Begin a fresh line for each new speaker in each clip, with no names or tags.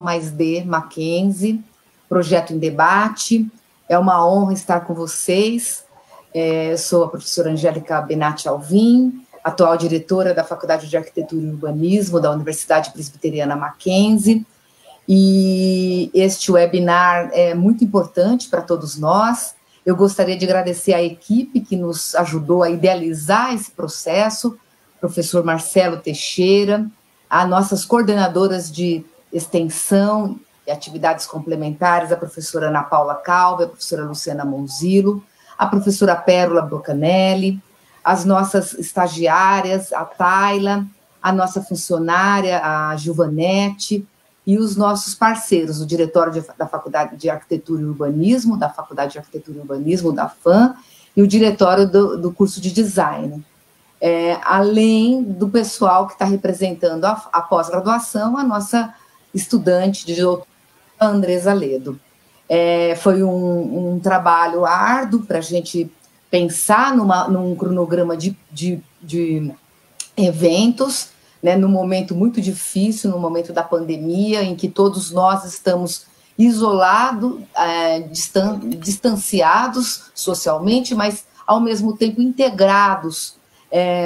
Mais D Mackenzie, projeto em debate. É uma honra estar com vocês. Eu sou a professora Angélica Benatti Alvim, atual diretora da Faculdade de Arquitetura e Urbanismo da Universidade Presbiteriana Mackenzie. E este webinar é muito importante para todos nós. Eu gostaria de agradecer à equipe que nos ajudou a idealizar esse processo, professor Marcelo Teixeira, as nossas coordenadoras de extensão e atividades complementares, a professora Ana Paula Calvi, a professora Luciana Monzilo, a professora Pérola Bocanelli, as nossas estagiárias, a Tayla, a nossa funcionária, a Gilvanete, e os nossos parceiros, o diretório da Faculdade de Arquitetura e Urbanismo, da Faculdade de Arquitetura e Urbanismo, da FAM, e o diretório do curso de Design. Além do pessoal que está representando a pós-graduação, a nossa estudante de doutorado, Andresa Ledo. Foi um trabalho árduo para a gente pensar num cronograma de eventos, né, num momento muito difícil, no momento da pandemia, em que todos nós estamos isolados, distanciados socialmente, mas, ao mesmo tempo, integrados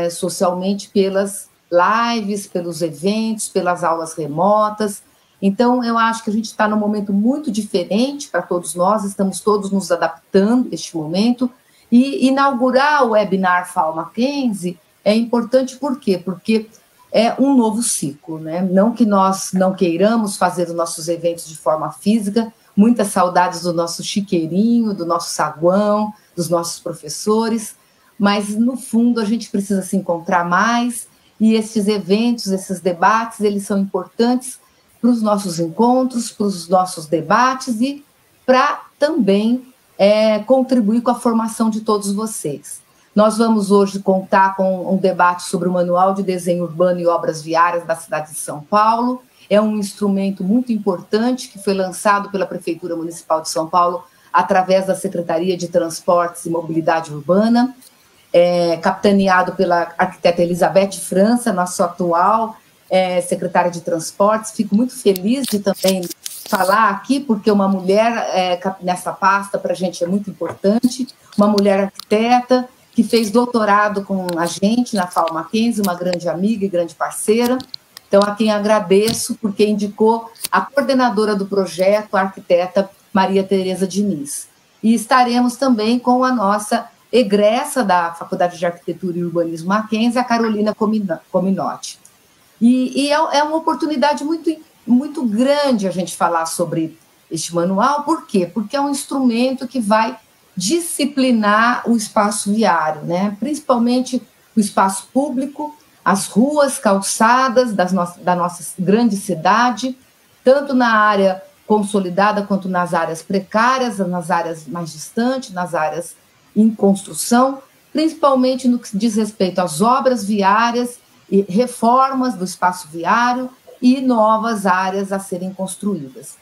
socialmente pelas lives, pelos eventos, pelas aulas remotas. Então, eu acho que a gente está num momento muito diferente para todos nós, estamos todos nos adaptando neste momento, e inaugurar o webinar FAO Mackenzie é importante por quê? Porque é um novo ciclo, né? Não que nós não queiramos fazer os nossos eventos de forma física, muitas saudades do nosso chiqueirinho, do nosso saguão, dos nossos professores, mas, no fundo, a gente precisa se encontrar mais, e esses eventos, esses debates, eles são importantes para os nossos encontros, para os nossos debates e para também contribuir com a formação de todos vocês. Nós vamos hoje contar com um debate sobre o Manual de Desenho Urbano e Obras Viárias da cidade de São Paulo. É um instrumento muito importante que foi lançado pela Prefeitura Municipal de São Paulo através da Secretaria de Transportes e Mobilidade Urbana, capitaneado pela arquiteta Elizabeth França, nossa atual secretária de Transportes. Fico muito feliz de também falar aqui, porque uma mulher nessa pasta para a gente é muito importante, uma mulher arquiteta, que fez doutorado com a gente na FAO Mackenzie, uma grande amiga e grande parceira. Então, a quem agradeço, porque indicou a coordenadora do projeto, a arquiteta Maria Tereza Diniz. E estaremos também com a nossa egressa da Faculdade de Arquitetura e Urbanismo Mackenzie, a Carolina Cominotti. E é uma oportunidade muito, muito grande a gente falar sobre este manual. Por quê? Porque é um instrumento que vai disciplinar o espaço viário, né? Principalmente o espaço público, as ruas, calçadas da nossa grande cidade, tanto na área consolidada quanto nas áreas precárias, nas áreas mais distantes, nas áreas em construção, principalmente no que diz respeito às obras viárias e reformas do espaço viário e novas áreas a serem construídas.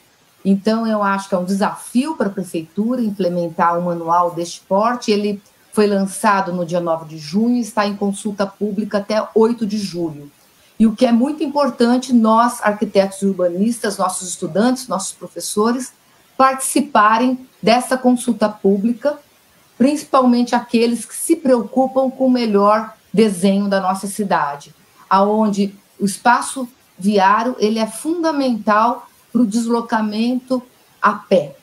Então, eu acho que é um desafio para a Prefeitura implementar um manual deste porte. Ele foi lançado no dia 9 de junho e está em consulta pública até 8 de julho. E o que é muito importante, nós, arquitetos e urbanistas, nossos estudantes, nossos professores, participarem dessa consulta pública, principalmente aqueles que se preocupam com o melhor desenho da nossa cidade, aonde o espaço viário ele é fundamental para o deslocamento a pé,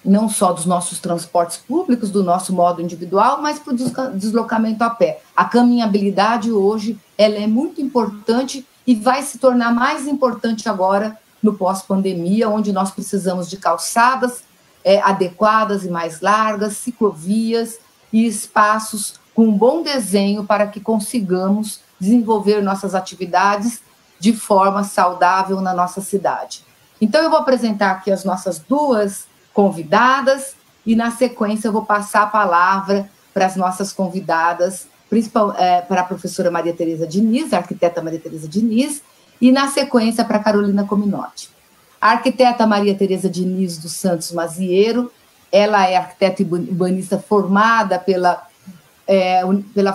não só dos nossos transportes públicos, do nosso modo individual, mas para o deslocamento a pé. A caminhabilidade hoje ela é muito importante e vai se tornar mais importante agora no pós-pandemia, onde nós precisamos de calçadas adequadas e mais largas, ciclovias e espaços com um bom desenho para que consigamos desenvolver nossas atividades de forma saudável na nossa cidade. Então, eu vou apresentar aqui as nossas duas convidadas e, na sequência, eu vou passar a palavra para as nossas convidadas, para a professora Maria Tereza Diniz, a arquiteta Maria Tereza Diniz, e, na sequência, para a Carolina Cominotti. A arquiteta Maria Tereza Diniz dos Santos Mazieiro, ela é arquiteta e urbanista formada pela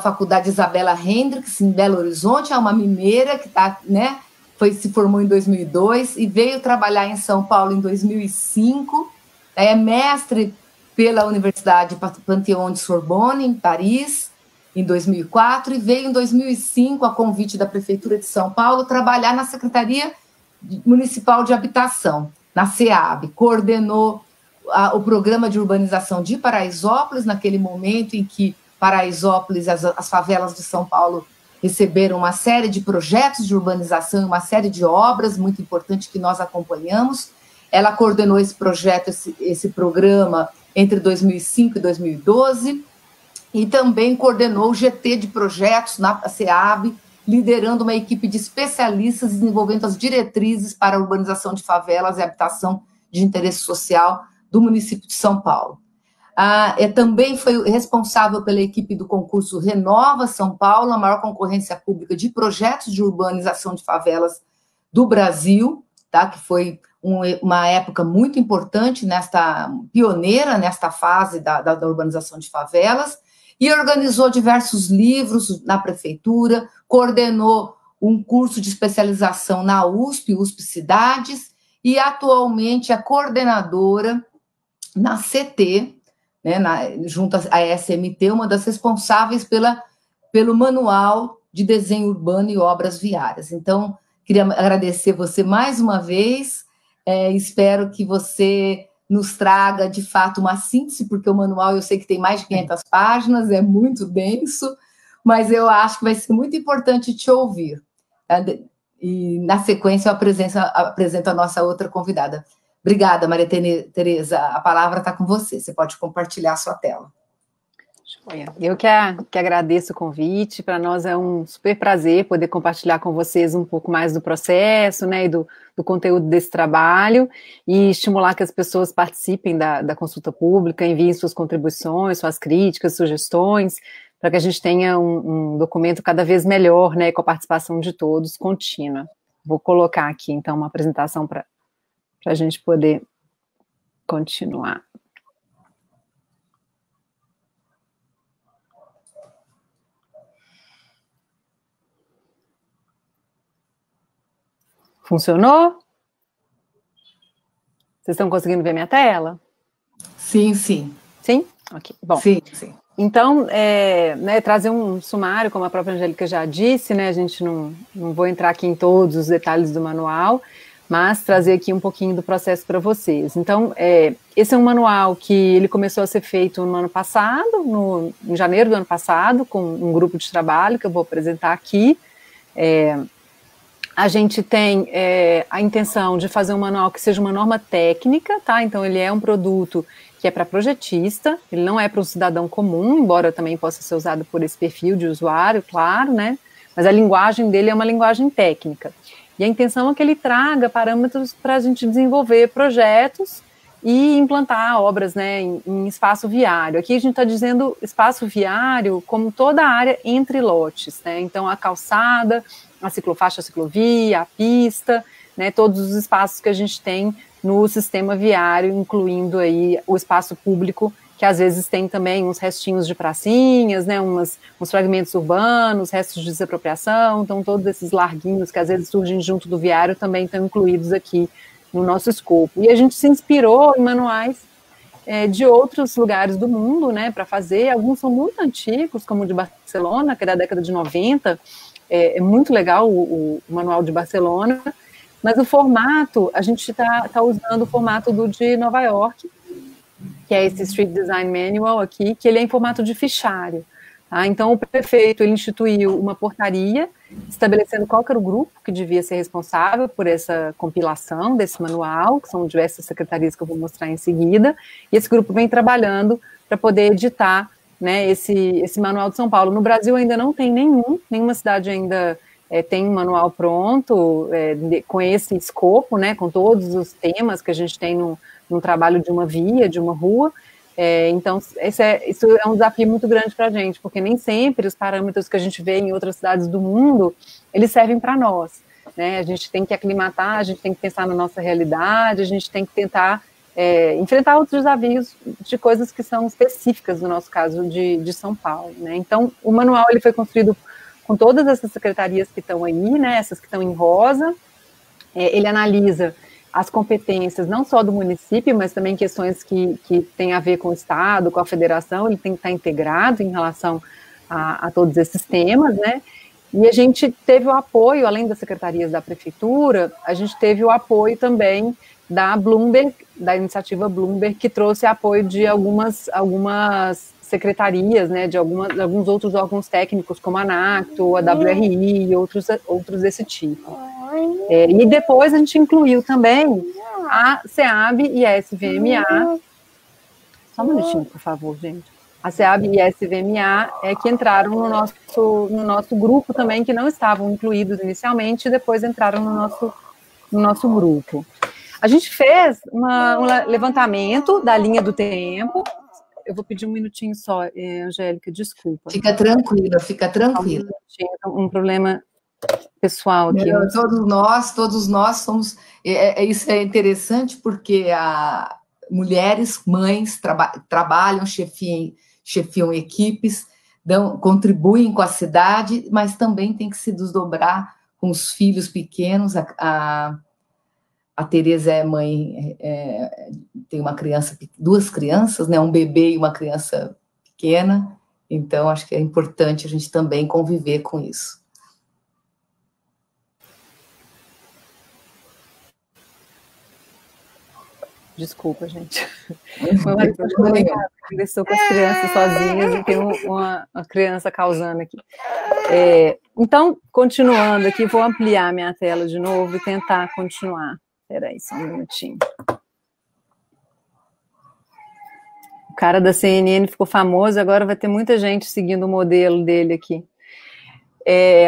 Faculdade Isabela Hendricks, em Belo Horizonte, é uma mineira que está, né, se formou em 2002 e veio trabalhar em São Paulo em 2005. É mestre pela Universidade Panthéon de Sorbonne, em Paris, em 2004, e veio em 2005, a convite da Prefeitura de São Paulo, trabalhar na Secretaria Municipal de Habitação, na SEAB. Coordenou o programa de urbanização de Paraisópolis, naquele momento em que Paraisópolis, as favelas de São Paulo, receberam uma série de projetos de urbanização, uma série de obras muito importantes que nós acompanhamos. Ela coordenou esse projeto, esse programa, entre 2005 e 2012, e também coordenou o GT de projetos na SEAB, liderando uma equipe de especialistas desenvolvendo as diretrizes para a urbanização de favelas e habitação de interesse social do município de São Paulo. Também foi responsável pela equipe do concurso Renova São Paulo, a maior concorrência pública de projetos de urbanização de favelas do Brasil, tá? Que foi uma época muito importante, pioneira nesta fase da urbanização de favelas, e organizou diversos livros na prefeitura, coordenou um curso de especialização na USP Cidades, e atualmente é coordenadora na CT, né, junto à SMT, uma das responsáveis pelo Manual de Desenho Urbano e Obras Viárias. Então, queria agradecer você mais uma vez, espero que você nos traga, de fato, uma síntese, porque o manual eu sei que tem mais de 500 páginas, é muito denso, mas eu acho que vai ser muito importante te ouvir. E, na sequência, eu apresento a nossa outra convidada. Obrigada, Maria Tereza. A palavra está com você. Você pode compartilhar a sua tela.
Eu que agradeço o convite. Para nós é um super prazer poder compartilhar com vocês um pouco mais do processo, né, e do conteúdo desse trabalho, e estimular que as pessoas participem da consulta pública, enviem suas contribuições, suas críticas, sugestões, para que a gente tenha um documento cada vez melhor, né, com a participação de todos, contínua. Vou colocar aqui, então, uma apresentação para a gente poder continuar. Funcionou? Vocês estão conseguindo ver minha tela?
Sim, sim.
Sim? Ok, bom.
Sim, sim.
Então, trazer um sumário, como a própria Angélica já disse, né, a gente não vou entrar aqui em todos os detalhes do manual, mas trazer aqui um pouquinho do processo para vocês. Então, esse é um manual que ele começou a ser feito no ano passado, em janeiro do ano passado, com um grupo de trabalho que eu vou apresentar aqui. A gente tem a intenção de fazer um manual que seja uma norma técnica, tá? Então, ele é um produto que é para projetista, ele não é para um cidadão comum, embora também possa ser usado por esse perfil de usuário, claro, né? Mas a linguagem dele é uma linguagem técnica. E a intenção é que ele traga parâmetros para a gente desenvolver projetos e implantar obras, né, em espaço viário. Aqui a gente está dizendo espaço viário como toda a área entre lotes, né? Então, a calçada, a ciclofaixa, a ciclovia, a pista, né, todos os espaços que a gente tem no sistema viário, incluindo aí o espaço público, que às vezes tem também uns restinhos de pracinhas, né, uns fragmentos urbanos, restos de desapropriação, então todos esses larguinhos que às vezes surgem junto do viário também estão incluídos aqui no nosso escopo. E a gente se inspirou em manuais de outros lugares do mundo, né, para fazer. Alguns são muito antigos, como o de Barcelona, que é da década de 90, é muito legal o manual de Barcelona, mas o formato, a gente tá usando o formato do de Nova York, que é esse Street Design Manual aqui, que ele é em formato de fichário. Tá? Então, o prefeito ele instituiu uma portaria estabelecendo qual que era o grupo que devia ser responsável por essa compilação desse manual, que são diversas secretarias que eu vou mostrar em seguida, e esse grupo vem trabalhando para poder editar, né, esse manual de São Paulo. No Brasil ainda não tem nenhuma cidade ainda tem um manual pronto, com esse escopo, né, com todos os temas que a gente tem no trabalho de uma via, de uma rua. Então, isso é um desafio muito grande para a gente, porque nem sempre os parâmetros que a gente vê em outras cidades do mundo, eles servem para nós, né? A gente tem que aclimatar, a gente tem que pensar na nossa realidade, a gente tem que tentar enfrentar outros desafios de coisas que são específicas, no nosso caso, de São Paulo, né? Então, o manual ele foi construído com todas essas secretarias que estão aí, né? Essas que estão em rosa, ele analisa as competências não só do município, mas também questões que têm a ver com o Estado, com a federação, ele tem que estar integrado em relação a todos esses temas, né? E a gente teve o apoio, além das secretarias da prefeitura, a gente teve o apoio também da Bloomberg, da iniciativa Bloomberg, que trouxe apoio de algumas secretarias, né, de alguns outros órgãos técnicos, como a ANACTO, a WRI e outros desse tipo. E depois a gente incluiu também a SEAB e a SVMA. Só um minutinho, por favor, gente. A SEAB e a SVMA que entraram no nosso grupo também, que não estavam incluídos inicialmente, e depois entraram no nosso grupo. A gente fez um levantamento da linha do tempo. Eu vou pedir um minutinho só, Angélica, desculpa.
Fica tranquila, fica tranquila.
Um problema pessoal aqui.
Todos nós somos... Isso é interessante porque mulheres, mães, trabalham, chefiam equipes, contribuem com a cidade, mas também tem que se desdobrar com os filhos pequenos. A Tereza é mãe, tem duas crianças, né? Um bebê e uma criança pequena, então acho que é importante a gente também conviver com isso.
Desculpa, gente. Eu estou com as crianças sozinhas e tem uma criança causando aqui. Então, continuando aqui, vou ampliar minha tela de novo e tentar continuar. Espera aí, só um minutinho. O cara da CNN ficou famoso, agora vai ter muita gente seguindo o modelo dele aqui.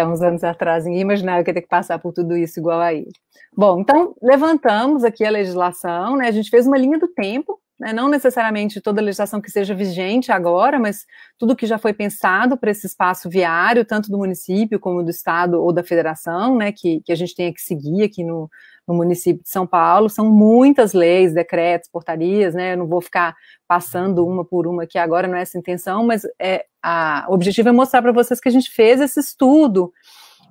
Uns anos atrás, ninguém imaginava que ia ter que passar por tudo isso igual a ele. Bom, então, levantamos aqui a legislação, né? A gente fez uma linha do tempo, né? Não necessariamente toda a legislação que seja vigente agora, mas tudo que já foi pensado para esse espaço viário, tanto do município como do estado ou da federação, né? Que a gente tenha que seguir aqui no município de São Paulo. São muitas leis, decretos, portarias, né? Eu não vou ficar passando uma por uma aqui agora, não é essa a intenção, mas o objetivo é mostrar para vocês que a gente fez esse estudo,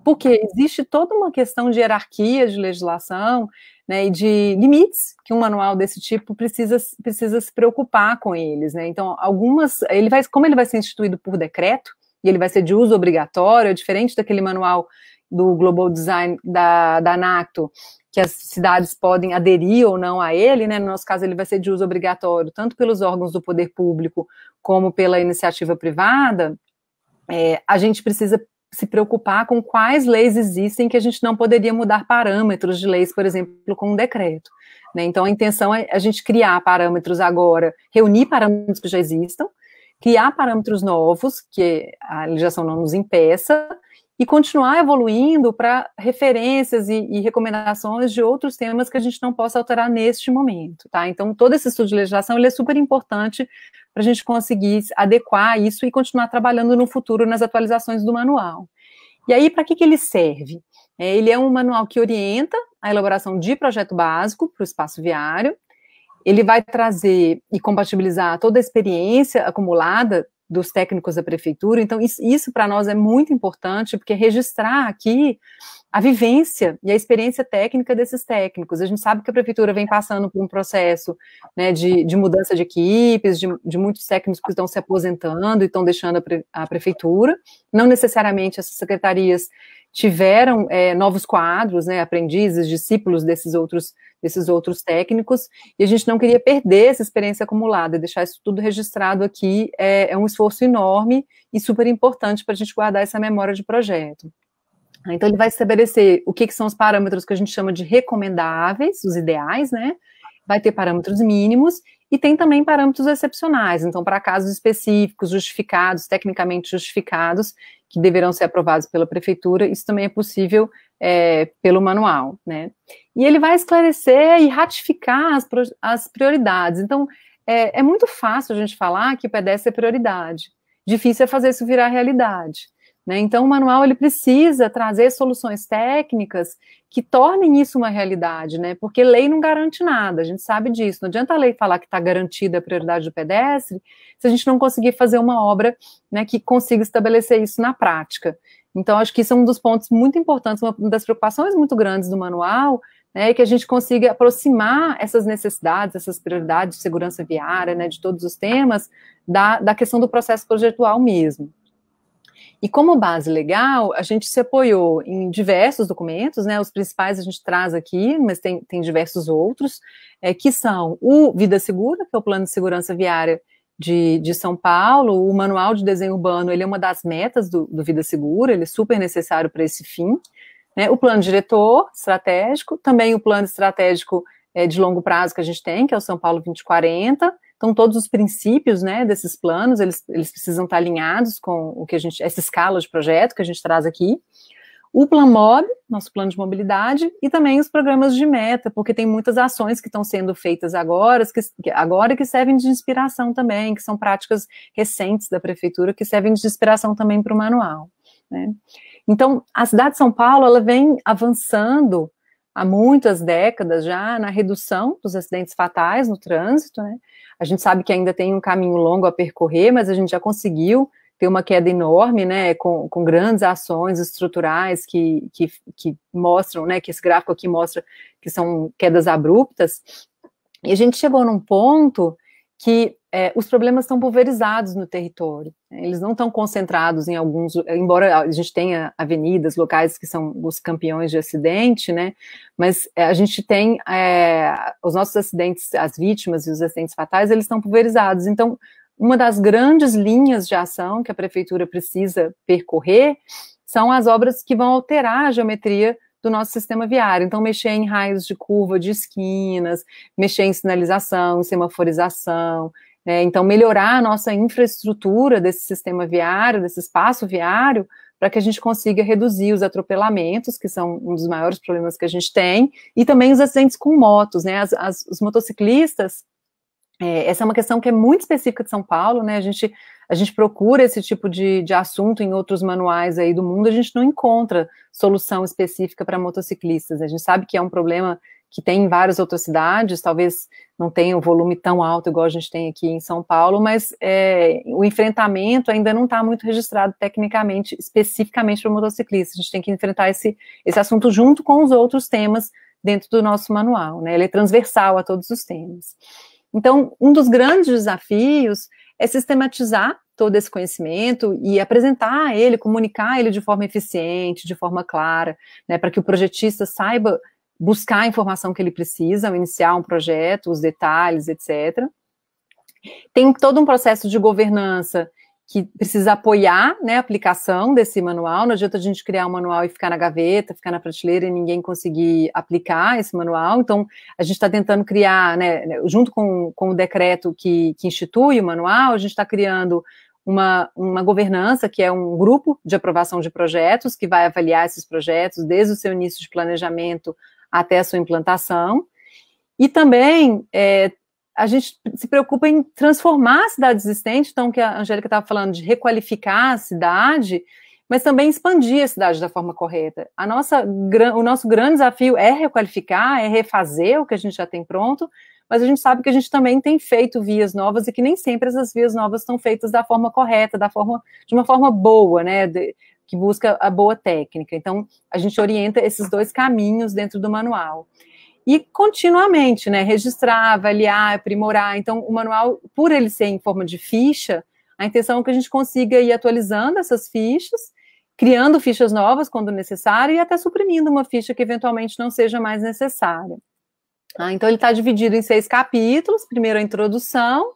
porque existe toda uma questão de hierarquia de legislação, né, e de limites que um manual desse tipo precisa se preocupar com eles, né? Então, como ele vai ser instituído por decreto, e ele vai ser de uso obrigatório, é diferente daquele manual do Global Design da ANACTO, que as cidades podem aderir ou não a ele, né? No nosso caso, ele vai ser de uso obrigatório, tanto pelos órgãos do poder público como pela iniciativa privada. A gente precisa se preocupar com quais leis existem que a gente não poderia mudar parâmetros de leis, por exemplo, com um decreto, né? Então, a intenção é a gente criar parâmetros agora, reunir parâmetros que já existam, criar parâmetros novos, que a legislação não nos impeça, e continuar evoluindo para referências e recomendações de outros temas que a gente não possa alterar neste momento, tá? Então, todo esse estudo de legislação, ele é super importante para a gente conseguir adequar isso e continuar trabalhando no futuro nas atualizações do manual. E aí, para que ele serve? Ele é um manual que orienta a elaboração de projeto básico para o espaço viário. Ele vai trazer e compatibilizar toda a experiência acumulada dos técnicos da prefeitura. Então, isso para nós é muito importante, porque registrar aqui a vivência e a experiência técnica desses técnicos. A gente sabe que a prefeitura vem passando por um processo, né, de mudança de equipes, de muitos técnicos que estão se aposentando e estão deixando a prefeitura. Não necessariamente essas secretarias tiveram novos quadros, né, aprendizes, discípulos desses outros técnicos, e a gente não queria perder essa experiência acumulada, deixar isso tudo registrado aqui é um esforço enorme e super importante para a gente guardar essa memória de projeto. Então, ele vai estabelecer o que são os parâmetros que a gente chama de recomendáveis, os ideais, né? Vai ter parâmetros mínimos e tem também parâmetros excepcionais. Então, para casos específicos, justificados, tecnicamente justificados, que deverão ser aprovados pela prefeitura, isso também é possível pelo manual, né? E ele vai esclarecer e ratificar as prioridades. Então, é muito fácil a gente falar que o pedestre é prioridade. Difícil é fazer isso virar realidade, né? Então, o manual ele precisa trazer soluções técnicas que tornem isso uma realidade, né? Porque lei não garante nada, a gente sabe disso. Não adianta a lei falar que está garantida a prioridade do pedestre se a gente não conseguir fazer uma obra, né, que consiga estabelecer isso na prática. Então, acho que isso é um dos pontos muito importantes, uma das preocupações muito grandes do manual, né, e que a gente consiga aproximar essas necessidades, essas prioridades de segurança viária, né, de todos os temas, da questão do processo projetual mesmo. E como base legal, a gente se apoiou em diversos documentos, né, os principais a gente traz aqui, mas tem diversos outros, que são o Vida Segura, que é o Plano de Segurança Viária de São Paulo, o Manual de Desenho Urbano, ele é uma das metas do Vida Segura, ele é super necessário para esse fim, né, o Plano Diretor Estratégico, também o Plano Estratégico de Longo Prazo que a gente tem, que é o São Paulo 2040, então todos os princípios, né, desses planos, eles precisam estar alinhados com o que essa escala de projeto que a gente traz aqui, o Plan Mob, nosso plano de mobilidade, e também os programas de meta, porque tem muitas ações que estão sendo feitas agora que servem de inspiração também, que são práticas recentes da prefeitura, que servem de inspiração também para o manual, né. Então, a cidade de São Paulo, ela vem avançando há muitas décadas já na redução dos acidentes fatais no trânsito, né. A gente sabe que ainda tem um caminho longo a percorrer, mas a gente já conseguiu ter uma queda enorme, né, com grandes ações estruturais que mostram, né, que esse gráfico aqui mostra que são quedas abruptas, e a gente chegou num ponto que os problemas estão pulverizados no território, né, eles não estão concentrados em alguns, embora a gente tenha avenidas, locais que são os campeões de acidente, né, mas a gente tem os nossos acidentes, as vítimas e os acidentes fatais, eles estão pulverizados, então uma das grandes linhas de ação que a prefeitura precisa percorrer são as obras que vão alterar a geometria do nosso sistema viário, então mexer em raios de curva de esquinas, mexer em sinalização, em semaforização, né, então melhorar a nossa infraestrutura desse sistema viário, desse espaço viário, para que a gente consiga reduzir os atropelamentos, que são um dos maiores problemas que a gente tem, e também os acidentes com motos, né, os motociclistas. Essa é uma questão que é muito específica de São Paulo, né, a gente procura esse tipo de assunto em outros manuais aí do mundo, a gente não encontra solução específica para motociclistas, a gente sabe que é um problema que tem em várias outras cidades, talvez não tenha um volume tão alto igual a gente tem aqui em São Paulo, mas o enfrentamento ainda não está muito registrado tecnicamente, especificamente para motociclistas, a gente tem que enfrentar esse assunto junto com os outros temas dentro do nosso manual, né, ele é transversal a todos os temas. Então, um dos grandes desafios é sistematizar todo esse conhecimento e apresentar ele, comunicar ele de forma eficiente, de forma clara, né, para que o projetista saiba buscar a informação que ele precisa ao iniciar um projeto, os detalhes, etc. Tem todo um processo de governança que precisa apoiar, né, a aplicação desse manual, não adianta a gente criar um manual e ficar na gaveta, ficar na prateleira e ninguém conseguir aplicar esse manual, então a gente está tentando criar, né, junto com o decreto que institui o manual, a gente está criando uma governança, que é um grupo de aprovação de projetos, que vai avaliar esses projetos desde o seu início de planejamento até a sua implantação, e também a gente se preocupa em transformar a cidade existente, então que a Angélica estava falando de requalificar a cidade, mas também expandir a cidade da forma correta. O nosso grande desafio é requalificar, é refazer o que a gente já tem pronto, mas a gente sabe que a gente também tem feito vias novas e que nem sempre essas vias novas estão feitas da forma correta, de uma forma boa, né, que busca a boa técnica. Então, a gente orienta esses dois caminhos dentro do manual. E continuamente, né, registrar, avaliar, aprimorar. Então, o manual, por ele ser em forma de ficha, a intenção é que a gente consiga ir atualizando essas fichas, criando fichas novas quando necessário e até suprimindo uma ficha que eventualmente não seja mais necessária. Então, ele está dividido em 6 capítulos. Primeiro, a introdução,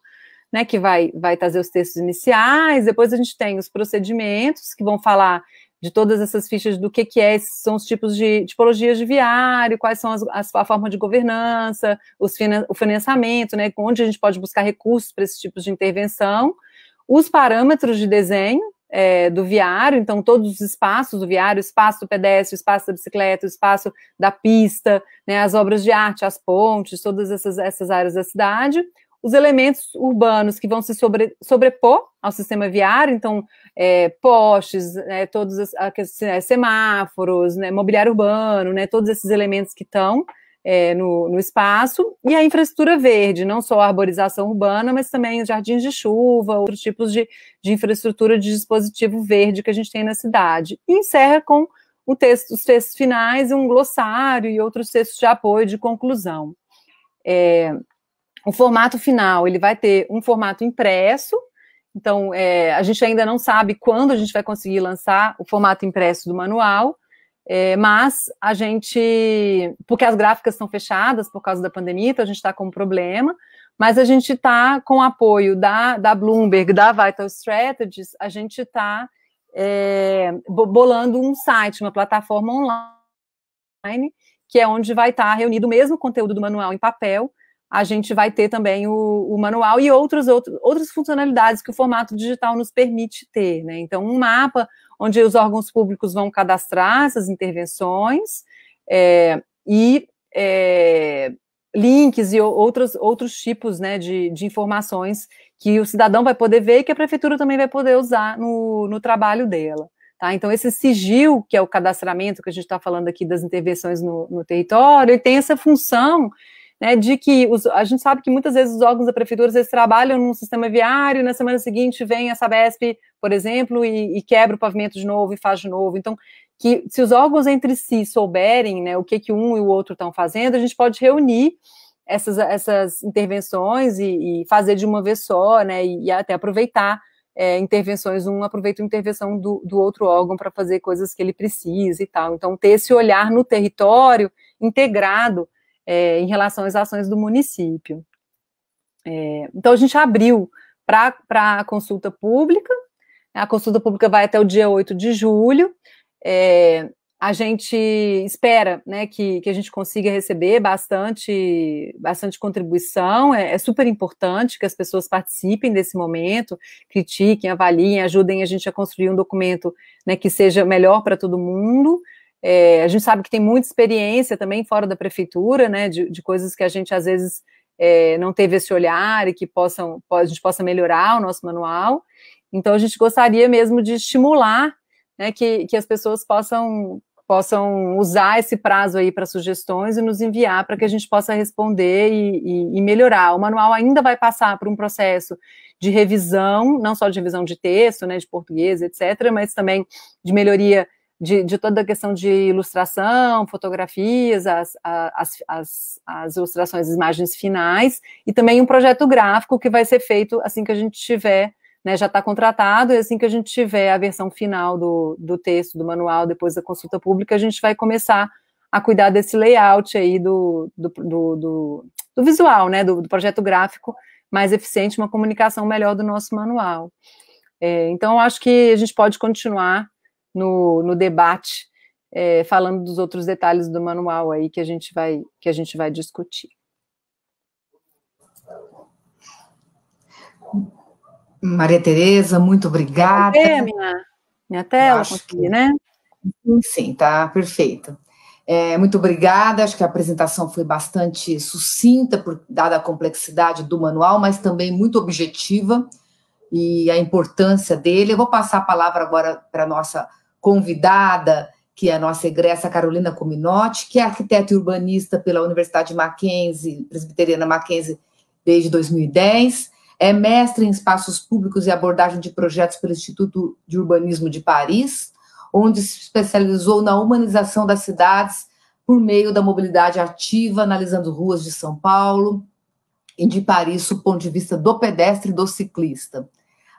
né, que vai trazer os textos iniciais. Depois, a gente tem os procedimentos, que vão falar de todas essas fichas do que são os tipos de tipologias de viário, quais são a forma de governança, o financiamento, né, onde a gente pode buscar recursos para esses tipos de intervenção, os parâmetros de desenho do viário, então todos os espaços do viário, o espaço do pedestre, o espaço da bicicleta, o espaço da pista, né, as obras de arte, as pontes, todas essas áreas da cidade, os elementos urbanos que vão se sobrepor ao sistema viário, então postes, todos semáforos, né, mobiliário urbano, né, todos esses elementos que estão no espaço, e a infraestrutura verde, não só a arborização urbana, mas também os jardins de chuva, outros tipos de infraestrutura de dispositivo verde que a gente tem na cidade. E encerra com os textos finais, um glossário e outros textos de apoio de conclusão. O formato final, ele vai ter um formato impresso, então a gente ainda não sabe quando a gente vai conseguir lançar o formato impresso do manual, mas a gente, porque as gráficas estão fechadas por causa da pandemia, então a gente está com um problema, mas a gente está com o apoio da Bloomberg, da Vital Strategies, a gente está bolando um site, uma plataforma online, que é onde vai estar reunido o mesmo conteúdo do manual em papel. A gente vai ter também o manual e outras funcionalidades que o formato digital nos permite ter, né? Então, um mapa onde os órgãos públicos vão cadastrar essas intervenções e links e outros tipos, né, de informações que o cidadão vai poder ver e que a prefeitura também vai poder usar no trabalho dela. Tá? Então, esse sigil, que é o cadastramento que a gente está falando aqui das intervenções no território, ele tem essa função, né, de que a gente sabe que muitas vezes os órgãos da prefeitura eles trabalham num sistema viário e na semana seguinte vem a Sabesp, por exemplo, e quebra o pavimento de novo e faz de novo. Então, que se os órgãos entre si souberem, né, o que um e o outro estão fazendo, a gente pode reunir essas intervenções e fazer de uma vez só, né, e até aproveitar intervenções, aproveita a intervenção do outro órgão para fazer coisas que ele precisa e tal. Então, ter esse olhar no território integrado em relação às ações do município. Então, a gente abriu para a consulta pública vai até o dia 8 de julho, a gente espera, né, que a gente consiga receber bastante contribuição, é super importante que as pessoas participem desse momento, critiquem, avaliem, ajudem a gente a construir um documento, né, que seja melhor para todo mundo. A gente sabe que tem muita experiência também fora da prefeitura, né, de coisas que a gente às vezes não teve esse olhar e que a gente possa melhorar o nosso manual. Então a gente gostaria mesmo de estimular, né, que as pessoas possam usar esse prazo aí para sugestões e nos enviar para que a gente possa responder e melhorar. O manual ainda vai passar por um processo de revisão, não só de revisão de texto, né, de português, etc., mas também de melhoria de toda a questão de ilustração, fotografias, as ilustrações, as imagens finais, e também um projeto gráfico que vai ser feito assim que a gente tiver, né, já está contratado, e assim que a gente tiver a versão final do texto, do manual, depois da consulta pública, a gente vai começar a cuidar desse layout aí do visual, né, do projeto gráfico mais eficiente, uma comunicação melhor do nosso manual. Então, eu acho que a gente pode continuar no debate, falando dos outros detalhes do manual aí que a gente vai discutir.
Maria Tereza, muito obrigada.
Minha tela, consegui, né?
Sim, tá perfeito. Muito obrigada, acho que a apresentação foi bastante sucinta, dada a complexidade do manual, mas também muito objetiva e a importância dele. Eu vou passar a palavra agora para a nossa convidada, que é a nossa egressa Carolina Cominotti, que é arquiteta e urbanista pela Universidade Mackenzie, Presbiteriana Mackenzie, desde 2010, é mestre em espaços públicos e abordagem de projetos pelo Instituto de Urbanismo de Paris, onde se especializou na humanização das cidades por meio da mobilidade ativa, analisando ruas de São Paulo e de Paris, do ponto de vista do pedestre e do ciclista.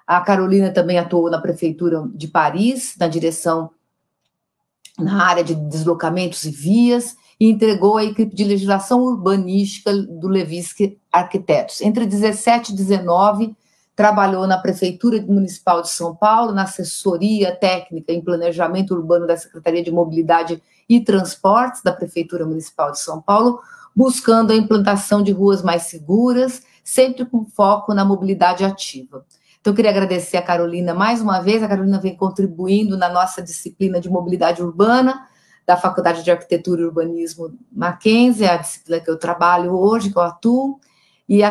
A Carolina também atuou na Prefeitura de Paris, na área de deslocamentos e vias, e entregou a equipe de legislação urbanística do Levinsky Arquitetos. Entre 17 e 19, trabalhou na Prefeitura Municipal de São Paulo, na assessoria técnica em planejamento urbano da Secretaria de Mobilidade e Transportes da Prefeitura Municipal de São Paulo, buscando a implantação de ruas mais seguras, sempre com foco na mobilidade ativa. Então, eu queria agradecer a Carolina mais uma vez. A Carolina vem contribuindo na nossa disciplina de mobilidade urbana da Faculdade de Arquitetura e Urbanismo Mackenzie, a disciplina que eu trabalho hoje, que eu atuo, e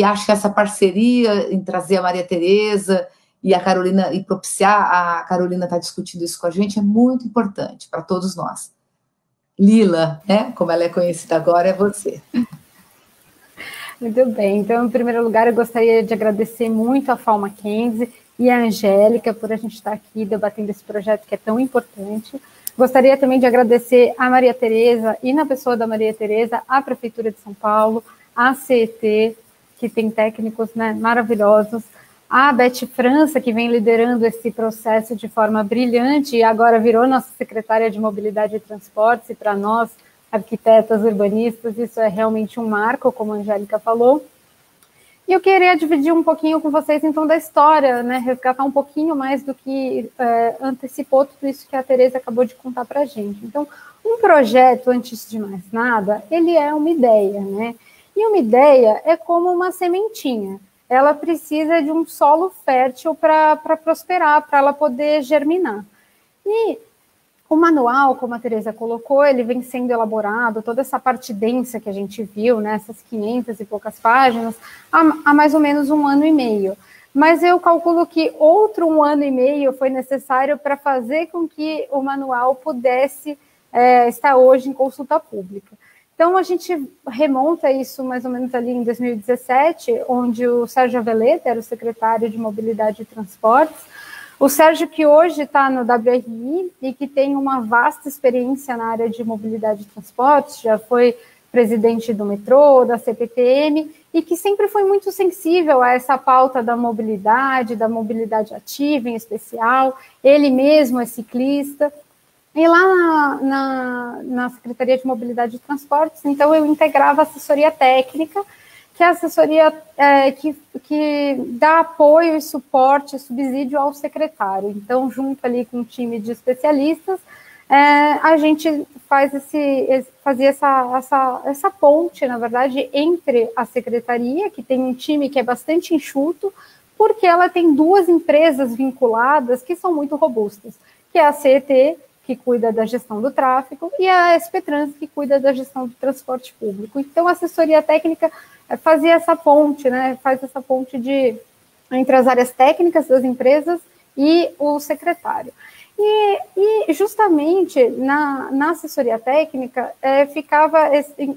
acho que essa parceria em trazer a Maria Tereza e a Carolina, e propiciar a Carolina estar discutindo isso com a gente, é muito importante para todos nós. Lila, né, como ela é conhecida agora, é você.
Muito bem, então, em primeiro lugar, eu gostaria de agradecer muito a FAU Mackenzie e a Angélica por a gente estar aqui debatendo esse projeto que é tão importante. Gostaria também de agradecer a Maria Tereza e, na pessoa da Maria Tereza, a Prefeitura de São Paulo, a CET, que tem técnicos, né, maravilhosos, a Beth França, que vem liderando esse processo de forma brilhante e agora virou nossa secretária de Mobilidade e Transportes, e para nós, arquitetas, urbanistas, isso é realmente um marco, como a Angélica falou. E eu queria dividir um pouquinho com vocês, então, da história, né, resgatar um pouquinho mais do que antecipou tudo isso que a Tereza acabou de contar para a gente. Então, um projeto, antes de mais nada, ele é uma ideia, né? E uma ideia é como uma sementinha. Ela precisa de um solo fértil para prosperar, para ela poder germinar. E o manual, como a Tereza colocou, ele vem sendo elaborado, toda essa parte densa que a gente viu, né, essas 500 e poucas páginas, há mais ou menos 1 ano e meio. Mas eu calculo que outro 1 ano e meio foi necessário para fazer com que o manual pudesse estar hoje em consulta pública. Então, a gente remonta isso mais ou menos ali em 2017, onde o Sérgio Aveleta era o secretário de Mobilidade e Transportes. O Sérgio, que hoje está no WRI e que tem uma vasta experiência na área de mobilidade e transportes, já foi presidente do metrô, da CPTM, e que sempre foi muito sensível a essa pauta da mobilidade ativa em especial. Ele mesmo é ciclista. E lá na Secretaria de Mobilidade e Transportes, então eu integrava a assessoria técnica, que é a assessoria que dá apoio e suporte, subsídio ao secretário. Então, junto ali com um time de especialistas, a gente fazia essa ponte, na verdade, entre a secretaria, que tem um time que é bastante enxuto, porque ela tem 2 empresas vinculadas que são muito robustas, que é a CET, que cuida da gestão do tráfego, e a SP Trans, que cuida da gestão do transporte público. Então, a assessoria técnica fazia essa ponte, né? Faz essa ponte entre as áreas técnicas das empresas e o secretário. E justamente na assessoria técnica ficava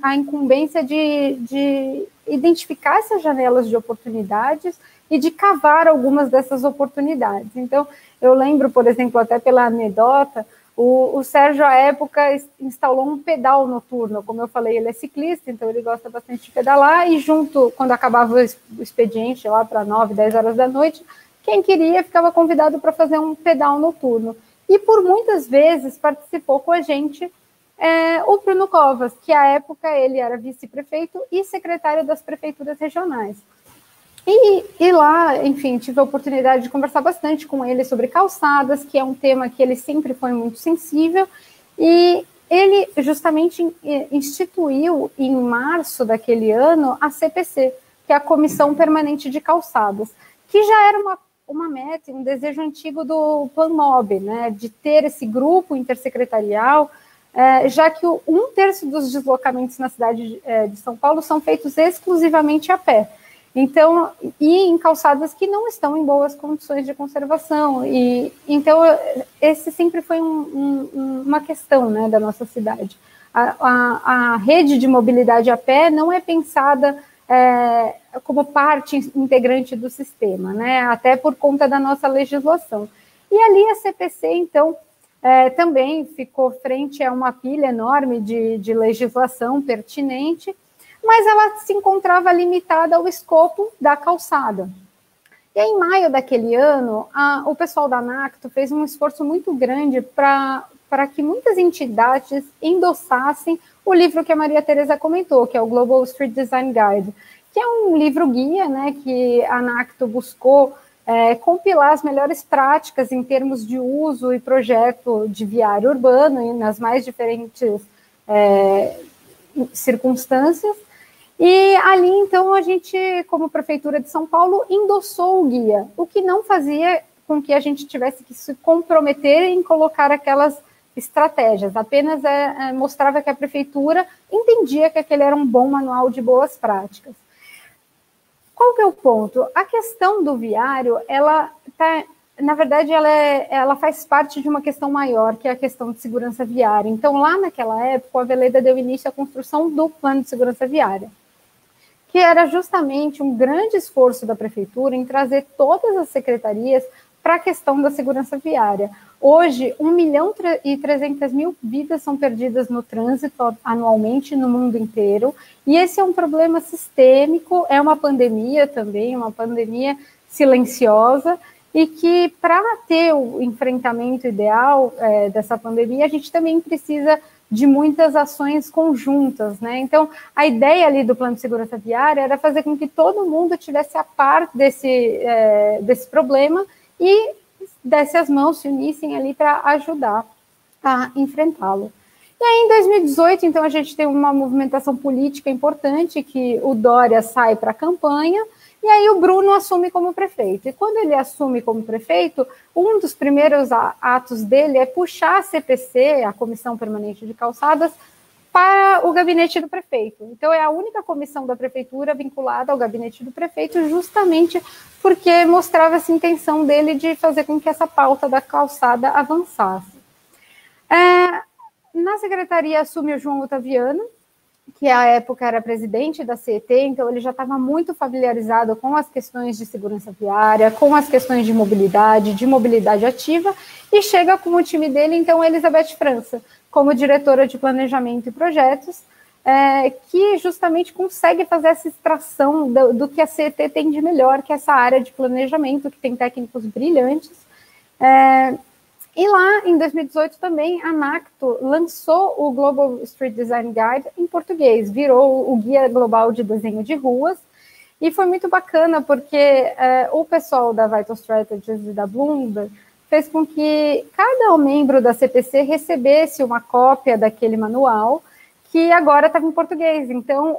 a incumbência de identificar essas janelas de oportunidades e de cavar algumas dessas oportunidades. Então, eu lembro, por exemplo, até pela anedota, o Sérgio, à época, instalou um pedal noturno. Como eu falei, ele é ciclista, então ele gosta bastante de pedalar, e junto, quando acabava o expediente, lá para 9, 10 horas da noite, quem queria ficava convidado para fazer um pedal noturno. E por muitas vezes participou com a gente o Bruno Covas, que à época ele era vice-prefeito e secretário das prefeituras regionais. E lá, enfim, tive a oportunidade de conversar bastante com ele sobre calçadas, que é um tema que ele sempre foi muito sensível, e ele justamente instituiu, em março daquele ano, a CPC, que é a Comissão Permanente de Calçadas, que já era uma meta, um desejo antigo do PlanMob, né, de ter esse grupo intersecretarial, já que 1/3 dos deslocamentos na cidade de São Paulo são feitos exclusivamente a pé. Então, e em calçadas que não estão em boas condições de conservação. E então, esse sempre foi uma questão, né, da nossa cidade. A rede de mobilidade a pé não é pensada como parte integrante do sistema, né, até por conta da nossa legislação. E ali a CPC, então, também ficou frente a uma pilha enorme de legislação pertinente, mas ela se encontrava limitada ao escopo da calçada. E aí, em maio daquele ano, o pessoal da ANACTO fez um esforço muito grande para que muitas entidades endossassem o livro que a Maria Tereza comentou, que é o Global Street Design Guide, que é um livro-guia, né, que a ANACTO buscou compilar as melhores práticas em termos de uso e projeto de viário urbano e nas mais diferentes circunstâncias. E ali, então, a gente, como Prefeitura de São Paulo, endossou o guia, o que não fazia com que a gente tivesse que se comprometer em colocar aquelas estratégias, apenas mostrava que a Prefeitura entendia que aquele era um bom manual de boas práticas. Qual que é o ponto? A questão do viário, na verdade, ela faz parte de uma questão maior, que é a questão de segurança viária. Então, lá naquela época, a Aveleda deu início à construção do Plano de Segurança Viária, que era justamente um grande esforço da Prefeitura em trazer todas as secretarias para a questão da segurança viária. Hoje, 1.300.000 vidas são perdidas no trânsito anualmente no mundo inteiro, e esse é um problema sistêmico, é uma pandemia também, uma pandemia silenciosa, e que para ter o enfrentamento ideal dessa pandemia, a gente também precisa de muitas ações conjuntas, né? Então, a ideia ali do Plano de Segurança Viária era fazer com que todo mundo tivesse a par desse problema e desse as mãos, se unissem ali para ajudar a enfrentá-lo. E aí, em 2018, então, a gente tem uma movimentação política importante, que o Dória sai para a campanha, e aí o Bruno assume como prefeito. E quando ele assume como prefeito, um dos primeiros atos dele é puxar a CPC, a Comissão Permanente de Calçadas, para o gabinete do prefeito. Então, é a única comissão da prefeitura vinculada ao gabinete do prefeito, justamente porque mostrava essa intenção dele de fazer com que essa pauta da calçada avançasse. Na secretaria assume o João Ottaviano, que à época era presidente da CET, então ele já estava muito familiarizado com as questões de segurança viária, com as questões de mobilidade ativa, e chega com o time dele, então, Elizabeth França, como diretora de planejamento e projetos, que justamente consegue fazer essa extração do que a CET tem de melhor, que é essa área de planejamento, que tem técnicos brilhantes. E lá, em 2018, também, a NACTO lançou o Global Street Design Guide em português, virou o Guia Global de Desenho de Ruas, e foi muito bacana, porque o pessoal da Vital Strategies e da Bloomberg fez com que cada membro da CPC recebesse uma cópia daquele manual, que agora estava em português. Então,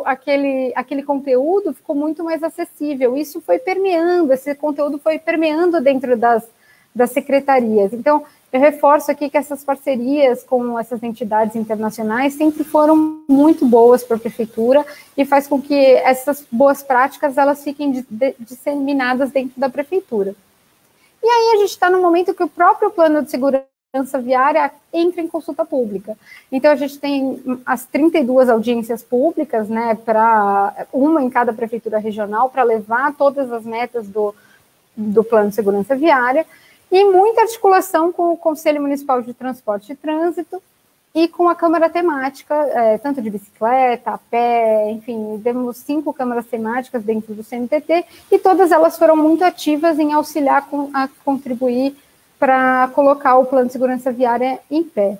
aquele conteúdo ficou muito mais acessível. Isso foi permeando, esse conteúdo foi permeando dentro das secretarias. Então, eu reforço aqui que essas parcerias com essas entidades internacionais sempre foram muito boas para a prefeitura e faz com que essas boas práticas elas fiquem disseminadas dentro da prefeitura. E aí a gente está no momento que o próprio plano de segurança viária entra em consulta pública. Então, a gente tem as 32 audiências públicas, né, para uma em cada prefeitura regional, para levar todas as metas do plano de segurança viária, e muita articulação com o Conselho Municipal de Transporte e Trânsito e com a Câmara Temática, tanto de bicicleta, a pé, enfim, temos 5 câmaras temáticas dentro do CMTT, e todas elas foram muito ativas em auxiliar a contribuir para colocar o Plano de Segurança Viária em pé.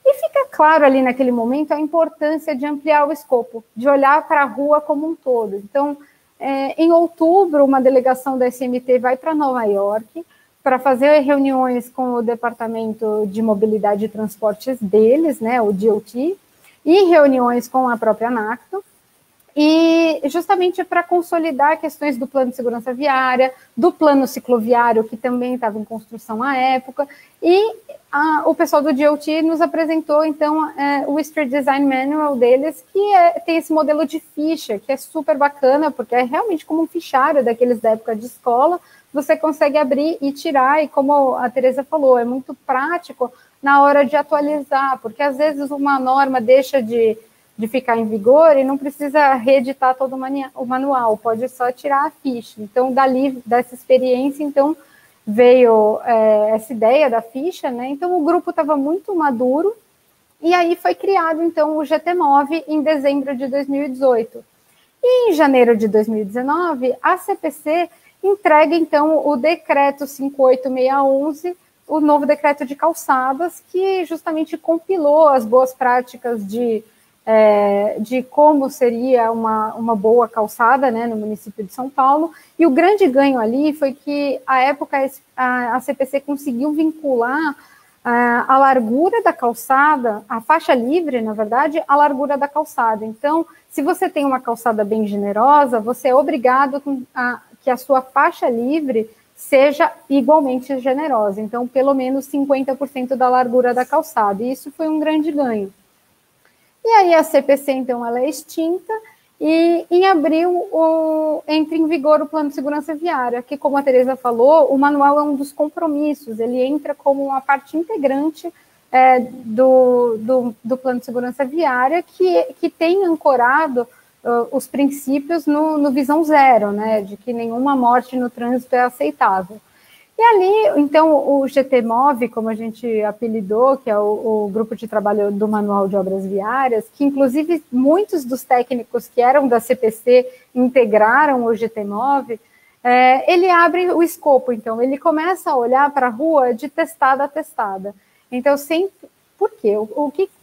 E fica claro ali naquele momento a importância de ampliar o escopo, de olhar para a rua como um todo. Então, em outubro, uma delegação da SMT vai para Nova York, para fazer reuniões com o Departamento de Mobilidade e Transportes deles, né, o DOT, e reuniões com a própria NACTO, e justamente para consolidar questões do plano de segurança viária, do plano cicloviário, que também estava em construção à época, e o pessoal do DOT nos apresentou, então, o Street Design Manual deles, que tem esse modelo de ficha, que é super bacana, porque é realmente como um fichário daqueles da época de escola. Você consegue abrir e tirar, e como a Tereza falou, é muito prático na hora de atualizar, porque às vezes uma norma deixa de ficar em vigor e não precisa reeditar todo o manual, pode só tirar a ficha. Então, dessa experiência, então, veio essa ideia da ficha, né? Então, o grupo estava muito maduro, e aí foi criado, então, o GTMOV em dezembro de 2018. E em janeiro de 2019, a CPC entrega, então, o decreto 58611, o novo decreto de calçadas, que justamente compilou as boas práticas de como seria uma boa calçada, né, no município de São Paulo. E o grande ganho ali foi que, à época, a CPC conseguiu vincular a largura da calçada, a faixa livre, na verdade, a largura da calçada. Então, se você tem uma calçada bem generosa, você é obrigado que a sua faixa livre seja igualmente generosa. Então, pelo menos 50% da largura da calçada. E isso foi um grande ganho. E aí a CPC, então, ela é extinta, e em abril entra em vigor o Plano de Segurança Viária, que, como a Tereza falou, o manual é um dos compromissos, ele entra como uma parte integrante do Plano de Segurança Viária, que tem ancorado os princípios no Visão Zero, né, de que nenhuma morte no trânsito é aceitável. E ali, então, o GTMOV, como a gente apelidou, que é o grupo de trabalho do Manual de Obras Viárias, que inclusive muitos dos técnicos que eram da CPC integraram o GTMOV, ele abre o escopo, então, ele começa a olhar para a rua de testada a testada. Então, sempre... Por quê?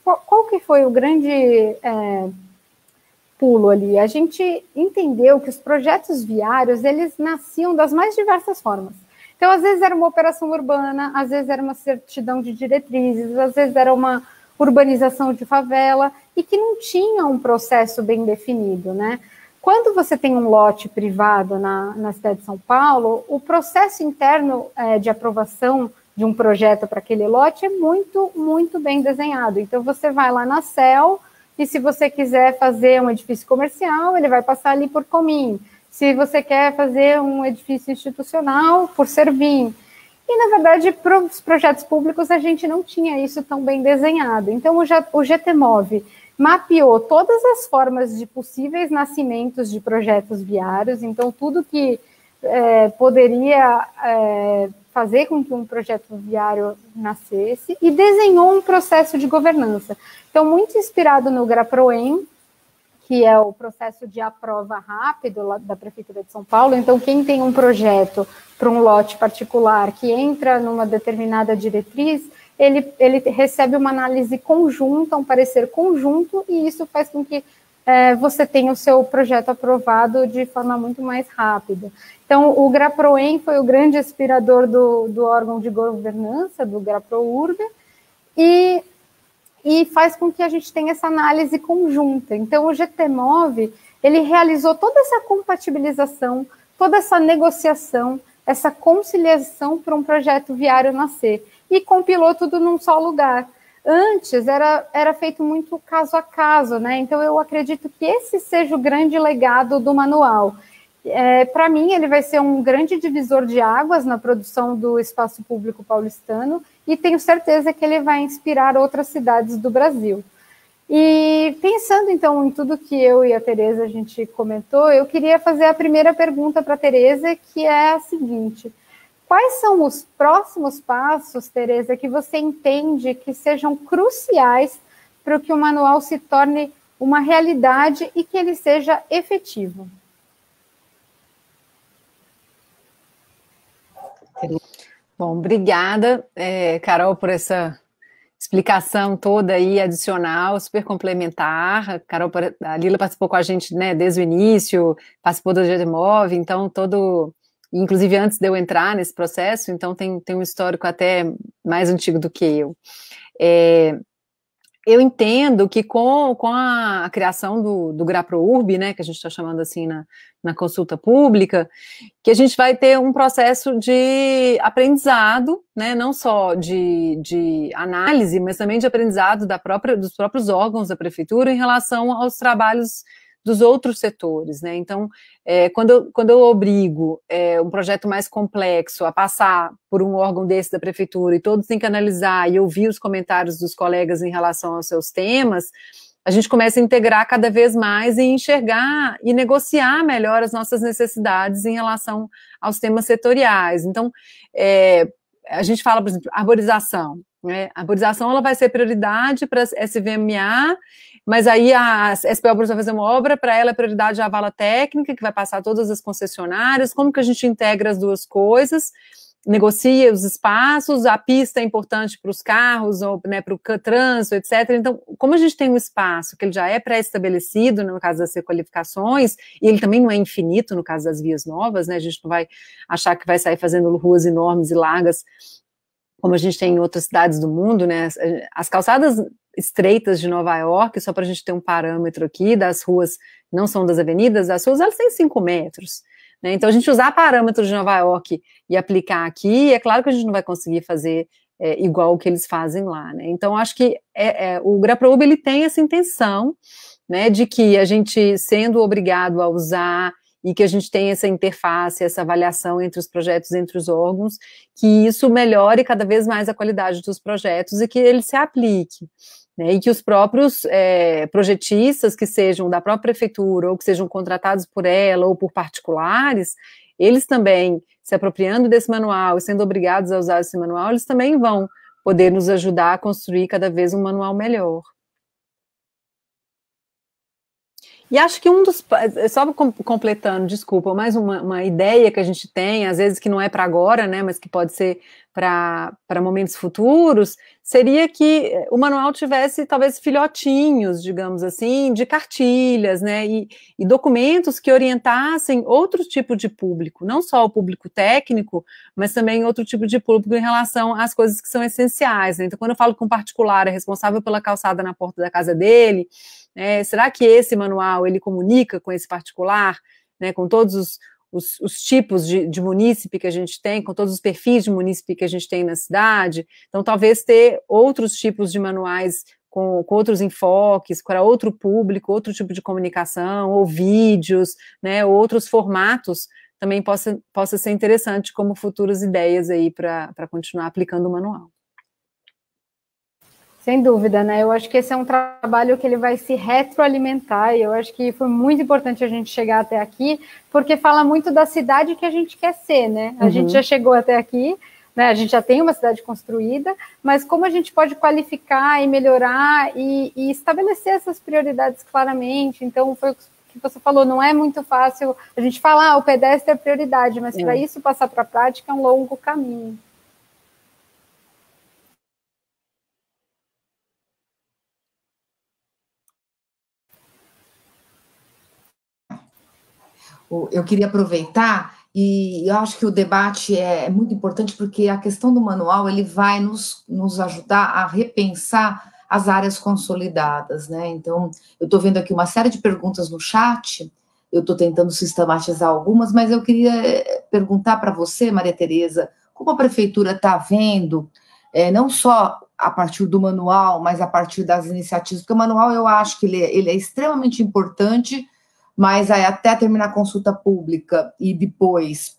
Qual que foi o grande pulo ali? A gente entendeu que os projetos viários, eles nasciam das mais diversas formas. Então, às vezes era uma operação urbana, às vezes era uma certidão de diretrizes, às vezes era uma urbanização de favela, e que não tinha um processo bem definido, né? Quando você tem um lote privado na cidade de São Paulo, o processo interno de aprovação de um projeto para aquele lote é muito, muito bem desenhado. Então, você vai lá na CEL, e se você quiser fazer um edifício comercial, ele vai passar ali por Comim. Se você quer fazer um edifício institucional, por Servim. E, na verdade, para os projetos públicos, a gente não tinha isso tão bem desenhado. Então, o GTMOV mapeou todas as formas de possíveis nascimentos de projetos viários, então, tudo que poderia fazer com que um projeto viário nascesse, e desenhou um processo de governança. Então, muito inspirado no GRAPROEM, que é o processo de aprova rápido da Prefeitura de São Paulo. Então, quem tem um projeto para um lote particular que entra numa determinada diretriz, ele recebe uma análise conjunta, um parecer conjunto, e isso faz com que você tenha o seu projeto aprovado de forma muito mais rápida. Então, o GRAPROEM foi o grande inspirador do órgão de governança, do GRAPROURB, e faz com que a gente tenha essa análise conjunta. Então, o GTMOV, ele realizou toda essa compatibilização, toda essa negociação, essa conciliação para um projeto viário nascer, e compilou tudo num só lugar. Antes, era feito muito caso a caso, né? Então, eu acredito que esse seja o grande legado do manual. Para mim, ele vai ser um grande divisor de águas na produção do espaço público paulistano, e tenho certeza que ele vai inspirar outras cidades do Brasil. E pensando, então, em tudo que eu e a Tereza a gente comentou, eu queria fazer a primeira pergunta para a Tereza, que é a seguinte: quais são os próximos passos, Tereza, que você entende que sejam cruciais para que o manual se torne uma realidade e que ele seja efetivo?
Bom, obrigada, Carol, por essa explicação toda aí adicional, super complementar. A Lila participou com a gente, né, desde o início, participou do GTMOV, então inclusive antes de eu entrar nesse processo, então tem um histórico até mais antigo do que eu. Eu entendo que com a criação do GRAPROURB, né, que a gente está chamando assim na consulta pública, que a gente vai ter um processo de aprendizado, né, não só de análise, mas também de aprendizado dos próprios órgãos da prefeitura em relação aos trabalhos dos outros setores, né? Então, quando eu obrigo um projeto mais complexo a passar por um órgão desse da prefeitura e todos têm que analisar e ouvir os comentários dos colegas em relação aos seus temas, a gente começa a integrar cada vez mais e enxergar e negociar melhor as nossas necessidades em relação aos temas setoriais. Então, a gente fala, por exemplo, arborização, né? A arborização ela vai ser prioridade para a SVMA, mas aí a SPO vai fazer uma obra, para ela é prioridade a vala técnica, que vai passar todas as concessionárias. Como que a gente integra as duas coisas, negocia os espaços, a pista é importante para os carros, ou, né, para o trânsito, etc. Então, como a gente tem um espaço que ele já é pré-estabelecido, no caso das requalificações, e ele também não é infinito no caso das vias novas, né, a gente não vai achar que vai sair fazendo ruas enormes e largas, como a gente tem em outras cidades do mundo, né, as calçadas estreitas de Nova York, só para a gente ter um parâmetro aqui, das ruas, não são das avenidas, as ruas elas têm 5 metros, né? Então a gente usar parâmetros de Nova York e aplicar aqui, é claro que a gente não vai conseguir fazer igual o que eles fazem lá, né? Então acho que o GRAPROURB ele tem essa intenção, né, de que a gente, sendo obrigado a usar e que a gente tenha essa interface, essa avaliação entre os projetos, entre os órgãos, que isso melhore cada vez mais a qualidade dos projetos e que ele se aplique, né, e que os próprios projetistas, que sejam da própria prefeitura ou que sejam contratados por ela ou por particulares, eles também, se apropriando desse manual e sendo obrigados a usar esse manual, eles também vão poder nos ajudar a construir cada vez um manual melhor. E acho que só completando, desculpa, mais uma ideia que a gente tem, às vezes que não é para agora, né, mas que pode ser para momentos futuros, seria que o manual tivesse talvez filhotinhos, digamos assim, de cartilhas, né, e documentos que orientassem outro tipo de público, não só o público técnico, mas também outro tipo de público em relação às coisas que são essenciais, né? Então, quando eu falo que um particular é responsável pela calçada na porta da casa dele, será que esse manual, ele comunica com esse particular, né, com todos os tipos de munícipe que a gente tem, com todos os perfis de munícipe que a gente tem na cidade? Então, talvez ter outros tipos de manuais com outros enfoques, para outro público, outro tipo de comunicação, ou vídeos, né, ou outros formatos, também possa ser interessante como futuras ideias aí para continuar aplicando o manual.
Sem dúvida, né? Eu acho que esse é um trabalho que ele vai se retroalimentar, e eu acho que foi muito importante a gente chegar até aqui, porque fala muito da cidade que a gente quer ser, né? A gente já chegou até aqui, né? A gente já tem uma cidade construída, mas como a gente pode qualificar e melhorar e estabelecer essas prioridades claramente. Então, foi o que você falou, não é muito fácil a gente falar, o pedestre é prioridade, mas para isso passar para a prática é um longo caminho.
Eu queria aproveitar, e eu acho que o debate é muito importante, porque a questão do manual, ele vai nos ajudar a repensar as áreas consolidadas, né? Então, eu estou vendo aqui uma série de perguntas no chat, eu estou tentando sistematizar algumas, mas eu queria perguntar para você, Maria Tereza, como a prefeitura está vendo, não só a partir do manual, mas a partir das iniciativas, porque o manual eu acho que ele é extremamente importante, mas aí até terminar a consulta pública e depois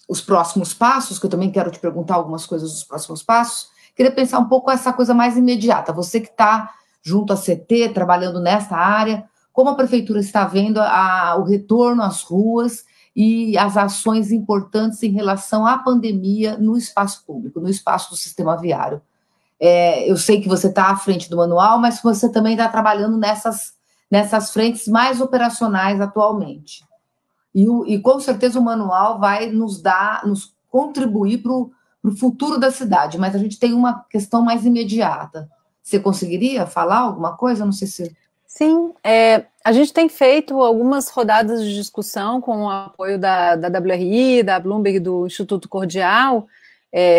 os próximos passos, que eu também quero te perguntar algumas coisas dos próximos passos, queria pensar um pouco essa coisa mais imediata. Você que está junto à CT, trabalhando nessa área, como a prefeitura está vendo o retorno às ruas e as ações importantes em relação à pandemia no espaço público, no espaço do sistema viário. Eu sei que você está à frente do manual, mas você também está trabalhando nessas frentes mais operacionais atualmente. E com certeza o manual vai nos contribuir para o futuro da cidade, mas a gente tem uma questão mais imediata. Você conseguiria falar alguma coisa? Não sei se...
Sim, a gente tem feito algumas rodadas de discussão com o apoio da WRI, da Bloomberg, do Instituto Cordial,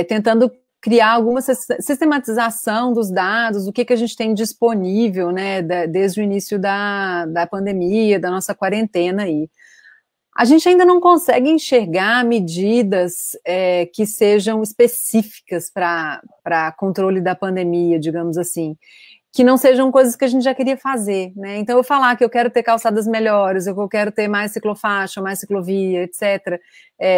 tentando criar alguma sistematização dos dados, o que a gente tem disponível, né, desde o início da pandemia, da nossa quarentena aí. A gente ainda não consegue enxergar medidas que sejam específicas para controle da pandemia, digamos assim, que não sejam coisas que a gente já queria fazer, né? Então, eu falar que eu quero ter calçadas melhores, eu quero ter mais ciclofaixa, mais ciclovia, etc.,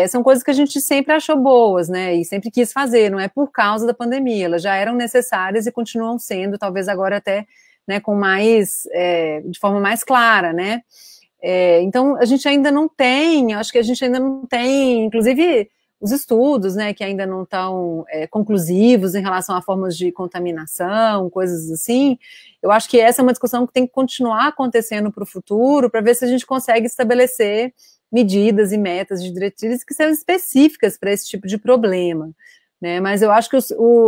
são coisas que a gente sempre achou boas, né? E sempre quis fazer, não é por causa da pandemia, elas já eram necessárias e continuam sendo, talvez agora até, né, com mais, de forma mais clara, né? Então, a gente ainda não tem, acho que a gente ainda não tem, inclusive os estudos, né, que ainda não estão conclusivos em relação a formas de contaminação, coisas assim. Eu acho que essa é uma discussão que tem que continuar acontecendo para o futuro, para ver se a gente consegue estabelecer medidas e metas de diretrizes que sejam específicas para esse tipo de problema, né? Mas eu acho que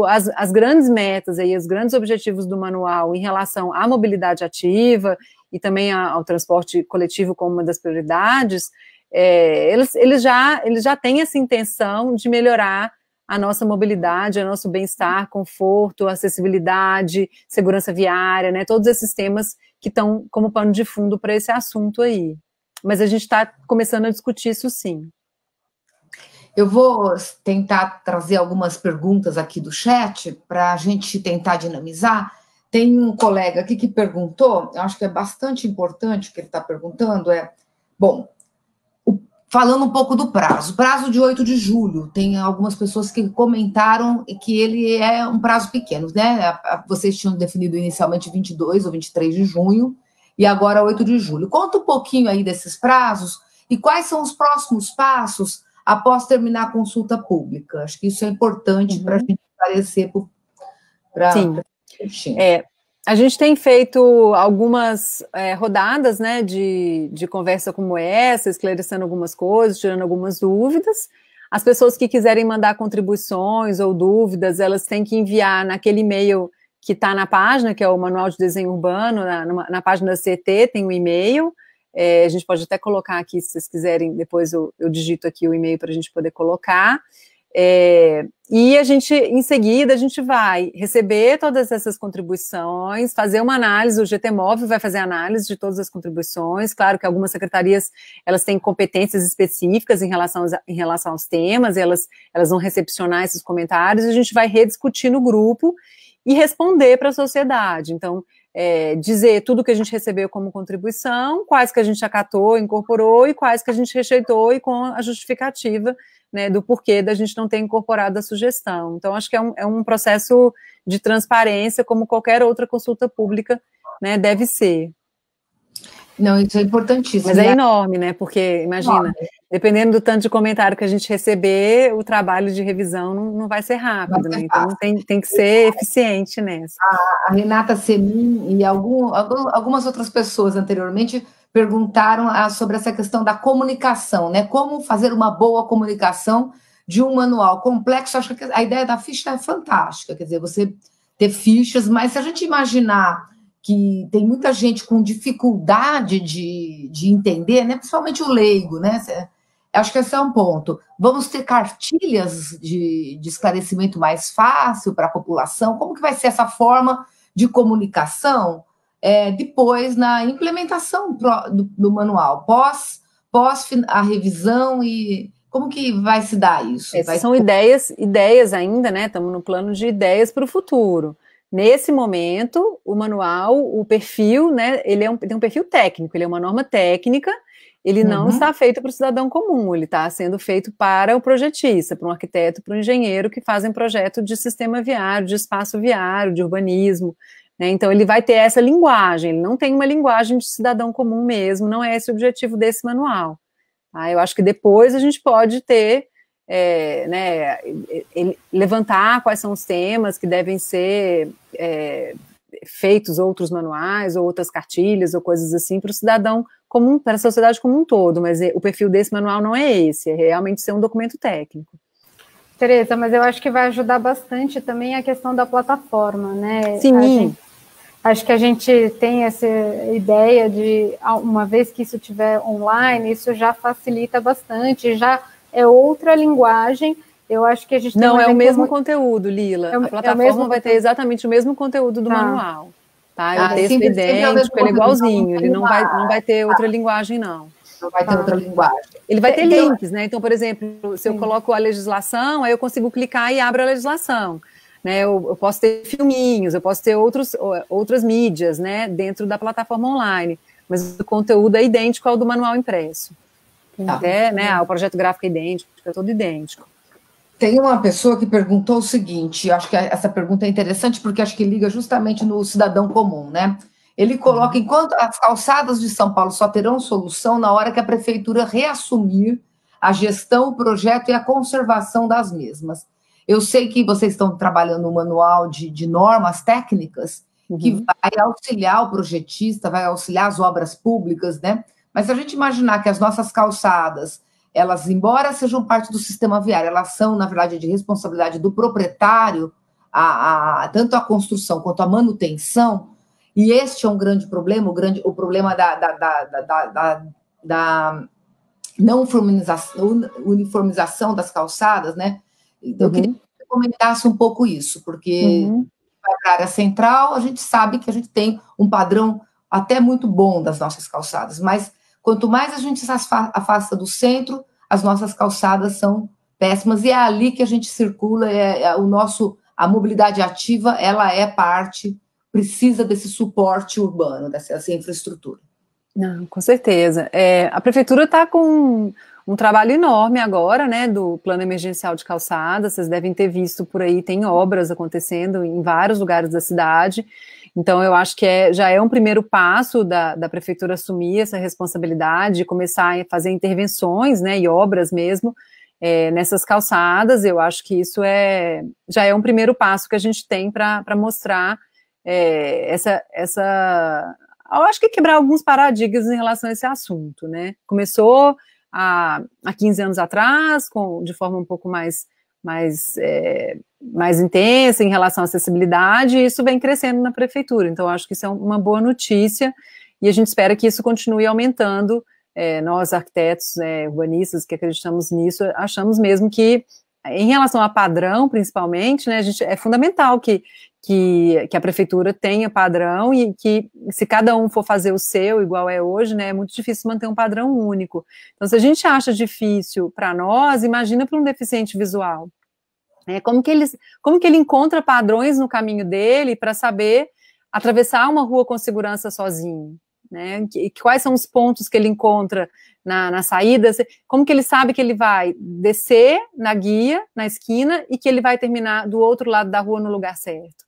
as grandes metas, aí, os grandes objetivos do manual em relação à mobilidade ativa e também ao transporte coletivo como uma das prioridades, eles já têm essa intenção de melhorar a nossa mobilidade, o nosso bem-estar, conforto, acessibilidade, segurança viária, né, todos esses temas que estão como pano de fundo para esse assunto aí. Mas a gente está começando a discutir isso sim.
Eu vou tentar trazer algumas perguntas aqui do chat para a gente tentar dinamizar. Tem um colega aqui que perguntou, eu acho que é bastante importante o que ele está perguntando, bom, falando um pouco do prazo de 8 de julho, tem algumas pessoas que comentaram que ele é um prazo pequeno, né? Vocês tinham definido inicialmente 22 ou 23 de junho, e agora 8 de julho. Conta um pouquinho aí desses prazos E quais são os próximos passos após terminar a consulta pública? Acho que isso é importante para a gente esclarecer para
a gente tem feito algumas rodadas, né, de conversa como essa, esclarecendo algumas coisas, tirando algumas dúvidas. As pessoas que quiserem mandar contribuições ou dúvidas, elas têm que enviar naquele e-mail que está na página, que é o Manual de Desenho Urbano, na página da CET tem um e-mail. A gente pode até colocar aqui, se vocês quiserem, depois eu digito aqui o e-mail para a gente poder colocar. E a gente, em seguida, a gente vai receber todas essas contribuições, fazer uma análise, o GTMOV vai fazer análise de todas as contribuições. Claro que algumas secretarias, elas têm competências específicas em relação aos temas, e elas vão recepcionar esses comentários, e a gente vai rediscutir no grupo e responder para a sociedade. Então, dizer tudo que a gente recebeu como contribuição, quais que a gente acatou, incorporou, e quais que a gente rejeitou, e com a justificativa, né, do porquê da gente não ter incorporado a sugestão. Então, acho que é um processo de transparência, como qualquer outra consulta pública, né, deve ser.
Não, isso é importantíssimo.
Mas é enorme, né, porque, imagina, dependendo do tanto de comentário que a gente receber, o trabalho de revisão não vai ser rápido, né, então tem que ser eficiente nessa.
A Renata Semin e algumas outras pessoas anteriormente perguntaram sobre essa questão da comunicação, né? Como fazer uma boa comunicação de um manual complexo. Acho que a ideia da ficha é fantástica, quer dizer, você ter fichas, mas se a gente imaginar que tem muita gente com dificuldade de entender, né? Principalmente o leigo, né? Acho que esse é um ponto. Vamos ter cartilhas de esclarecimento mais fácil para a população? Como que vai ser essa forma de comunicação depois na implementação do manual, pós a revisão, e como que vai se dar isso?
São ideias ainda, né? Estamos no plano de ideias para o futuro. Nesse momento, o manual, o perfil, né? Ele tem um perfil técnico, ele é uma norma técnica, ele não está feito para o cidadão comum, ele está sendo feito para o projetista, para um arquiteto, para um engenheiro que fazem projeto de sistema viário, de espaço viário, de urbanismo, né? Então ele vai ter essa linguagem, ele não tem uma linguagem de cidadão comum mesmo, não é esse o objetivo desse manual. Tá? Eu acho que depois a gente pode ter, né, levantar quais são os temas que devem ser feitos, outros manuais, ou outras cartilhas, ou coisas assim, para o cidadão comum, para a sociedade como um todo, mas o perfil desse manual não é esse, é realmente ser um documento técnico.
Tereza, mas eu acho que vai ajudar bastante também a questão da plataforma, né?
Sim.
Acho que a gente tem essa ideia de, uma vez que isso estiver online, isso já facilita bastante, já é outra linguagem. Eu acho que a gente
não é o mesmo conteúdo, Lila. A plataforma vai ter exatamente o mesmo conteúdo do manual. Tá? É o texto idêntico, ele é igualzinho, ele não vai ter outra linguagem, não.
Não vai ter outra linguagem.
Ele vai ter links, né? Então, por exemplo, se eu coloco a legislação, aí eu consigo clicar e abro a legislação. Né? Eu posso ter filminhos, eu posso ter outras mídias, né, dentro da plataforma online, mas o conteúdo é idêntico ao do manual impresso. Até, né, o projeto gráfico é idêntico, é todo idêntico.
Tem uma pessoa que perguntou o seguinte, acho que essa pergunta é interessante porque acho que liga justamente no cidadão comum, né? Ele coloca, enquanto as calçadas de São Paulo só terão solução na hora que a prefeitura reassumir a gestão, o projeto e a conservação das mesmas. Eu sei que vocês estão trabalhando um manual de normas técnicas que vai auxiliar o projetista, vai auxiliar as obras públicas, né? Mas se a gente imaginar que as nossas calçadas, elas, embora sejam parte do sistema viário, elas são, na verdade, de responsabilidade do proprietário, tanto a construção quanto a manutenção, e este é um grande problema, o problema da não uniformização das calçadas, né? Então, eu queria que você comentasse um pouco isso, porque para a área central, a gente sabe que a gente tem um padrão até muito bom das nossas calçadas, mas quanto mais a gente se afasta do centro, as nossas calçadas são péssimas, e é ali que a gente circula, a mobilidade ativa, ela é parte, precisa desse suporte urbano, dessa infraestrutura.
Não, com certeza. A prefeitura está com um trabalho enorme agora, né, do plano emergencial de calçadas, vocês devem ter visto por aí, tem obras acontecendo em vários lugares da cidade, Então, eu acho que já é um primeiro passo da prefeitura assumir essa responsabilidade, começar a fazer intervenções, né, e obras mesmo, nessas calçadas. Eu acho que isso já é um primeiro passo que a gente tem para mostrar eu acho que quebrar alguns paradigmas em relação a esse assunto, né? Começou há 15 anos atrás, de forma um pouco mais intensa em relação à acessibilidade, e isso vem crescendo na prefeitura. Então, acho que isso é uma boa notícia, e a gente espera que isso continue aumentando. Nós, arquitetos, urbanistas que acreditamos nisso, achamos mesmo que, em relação a padrão, principalmente, né, é fundamental que a prefeitura tenha padrão, e que, se cada um for fazer o seu, igual é hoje, né, é muito difícil manter um padrão único. Então, se a gente acha difícil para nós, imagina para um deficiente visual. Como que ele encontra padrões no caminho dele para saber atravessar uma rua com segurança sozinho? Né? Quais são os pontos que ele encontra na saída? Como que ele sabe que ele vai descer na guia, na esquina, e que ele vai terminar do outro lado da rua no lugar certo?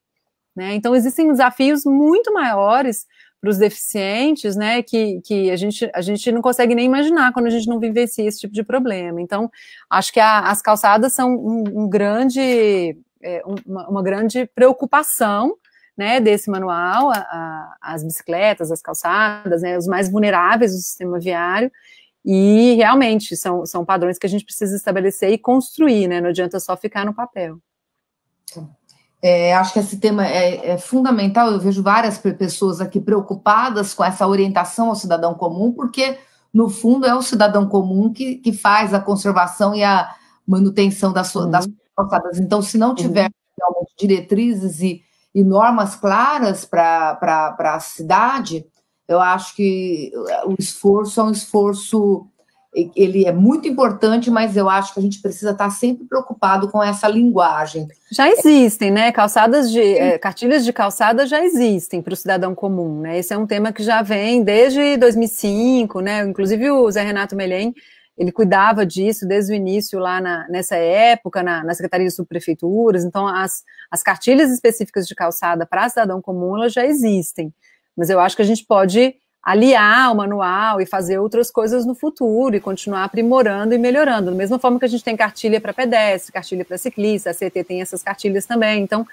Né? Então, existem desafios muito maiores para os deficientes, né, que a gente não consegue nem imaginar quando a gente não vivencia esse tipo de problema. Então, acho que as calçadas são uma grande preocupação, né, desse manual, as bicicletas, as calçadas, né, os mais vulneráveis do sistema viário, e realmente são padrões que a gente precisa estabelecer e construir, né, não adianta só ficar no papel.
Acho que esse tema é fundamental. Eu vejo várias pessoas aqui preocupadas com essa orientação ao cidadão comum, porque, no fundo, é o cidadão comum que faz a conservação e a manutenção das calçadas. Então, se não tiver realmente diretrizes e normas claras para a cidade, eu acho que o esforço é um esforço, ele é muito importante, mas eu acho que a gente precisa estar sempre preocupado com essa linguagem.
Já existem, né? Cartilhas de calçada já existem para o cidadão comum, né? Esse é um tema que já vem desde 2005, né? Inclusive o Zé Renato Melhem, ele cuidava disso desde o início lá nessa época, na Secretaria de Subprefeituras. Então, as cartilhas específicas de calçada para cidadão comum, elas já existem. Mas eu acho que a gente pode aliar o manual e fazer outras coisas no futuro e continuar aprimorando e melhorando. Da mesma forma que a gente tem cartilha para pedestre, cartilha para ciclista, a CET tem essas cartilhas também. Então,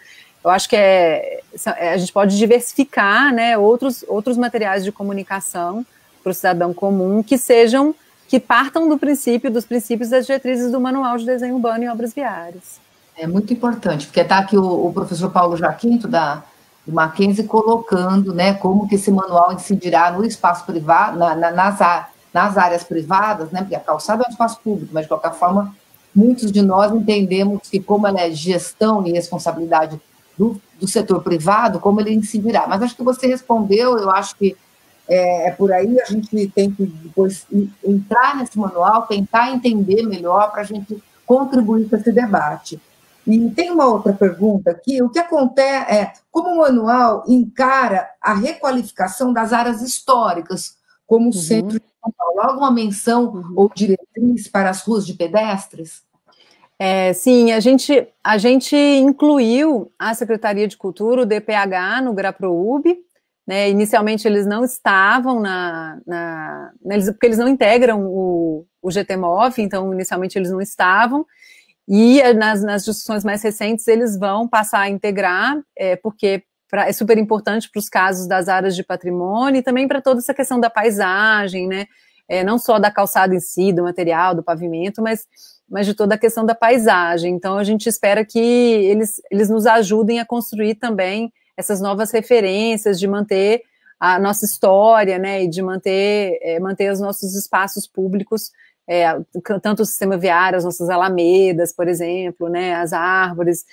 eu acho que a gente pode diversificar, né, outros materiais de comunicação para o cidadão comum que partam dos princípios das diretrizes do Manual de Desenho Urbano e Obras Viárias.
É muito importante, porque está aqui o professor Paulo Jaquinto, do Mackenzie, colocando, né, como que esse manual incidirá no espaço privado, nas áreas privadas, né, porque a calçada é um espaço público, mas, de qualquer forma, muitos de nós entendemos que, como ela é gestão e responsabilidade do setor privado, como ele incidirá. Mas acho que você respondeu, eu acho que por aí a gente tem que depois entrar nesse manual, tentar entender melhor para a gente contribuir com esse debate. E tem uma outra pergunta aqui: o que acontece como o manual encara a requalificação das áreas históricas como centro de São Paulo? Há alguma menção ou diretriz para as ruas de pedestres?
Sim, a gente incluiu a Secretaria de Cultura, o DPH, no GRAPROUB, né? Inicialmente eles não estavam porque eles não integram o GTMOV, então inicialmente eles não estavam. E nas discussões mais recentes eles vão passar a integrar, porque é super importante para os casos das áreas de patrimônio e também para toda essa questão da paisagem, né? Não só da calçada em si, do material, do pavimento, mas de toda a questão da paisagem. Então a gente espera que eles nos ajudem a construir também essas novas referências, de manter a nossa história, né? E de manter os nossos espaços públicos, tanto o sistema viário, as nossas alamedas, por exemplo, né, as árvores,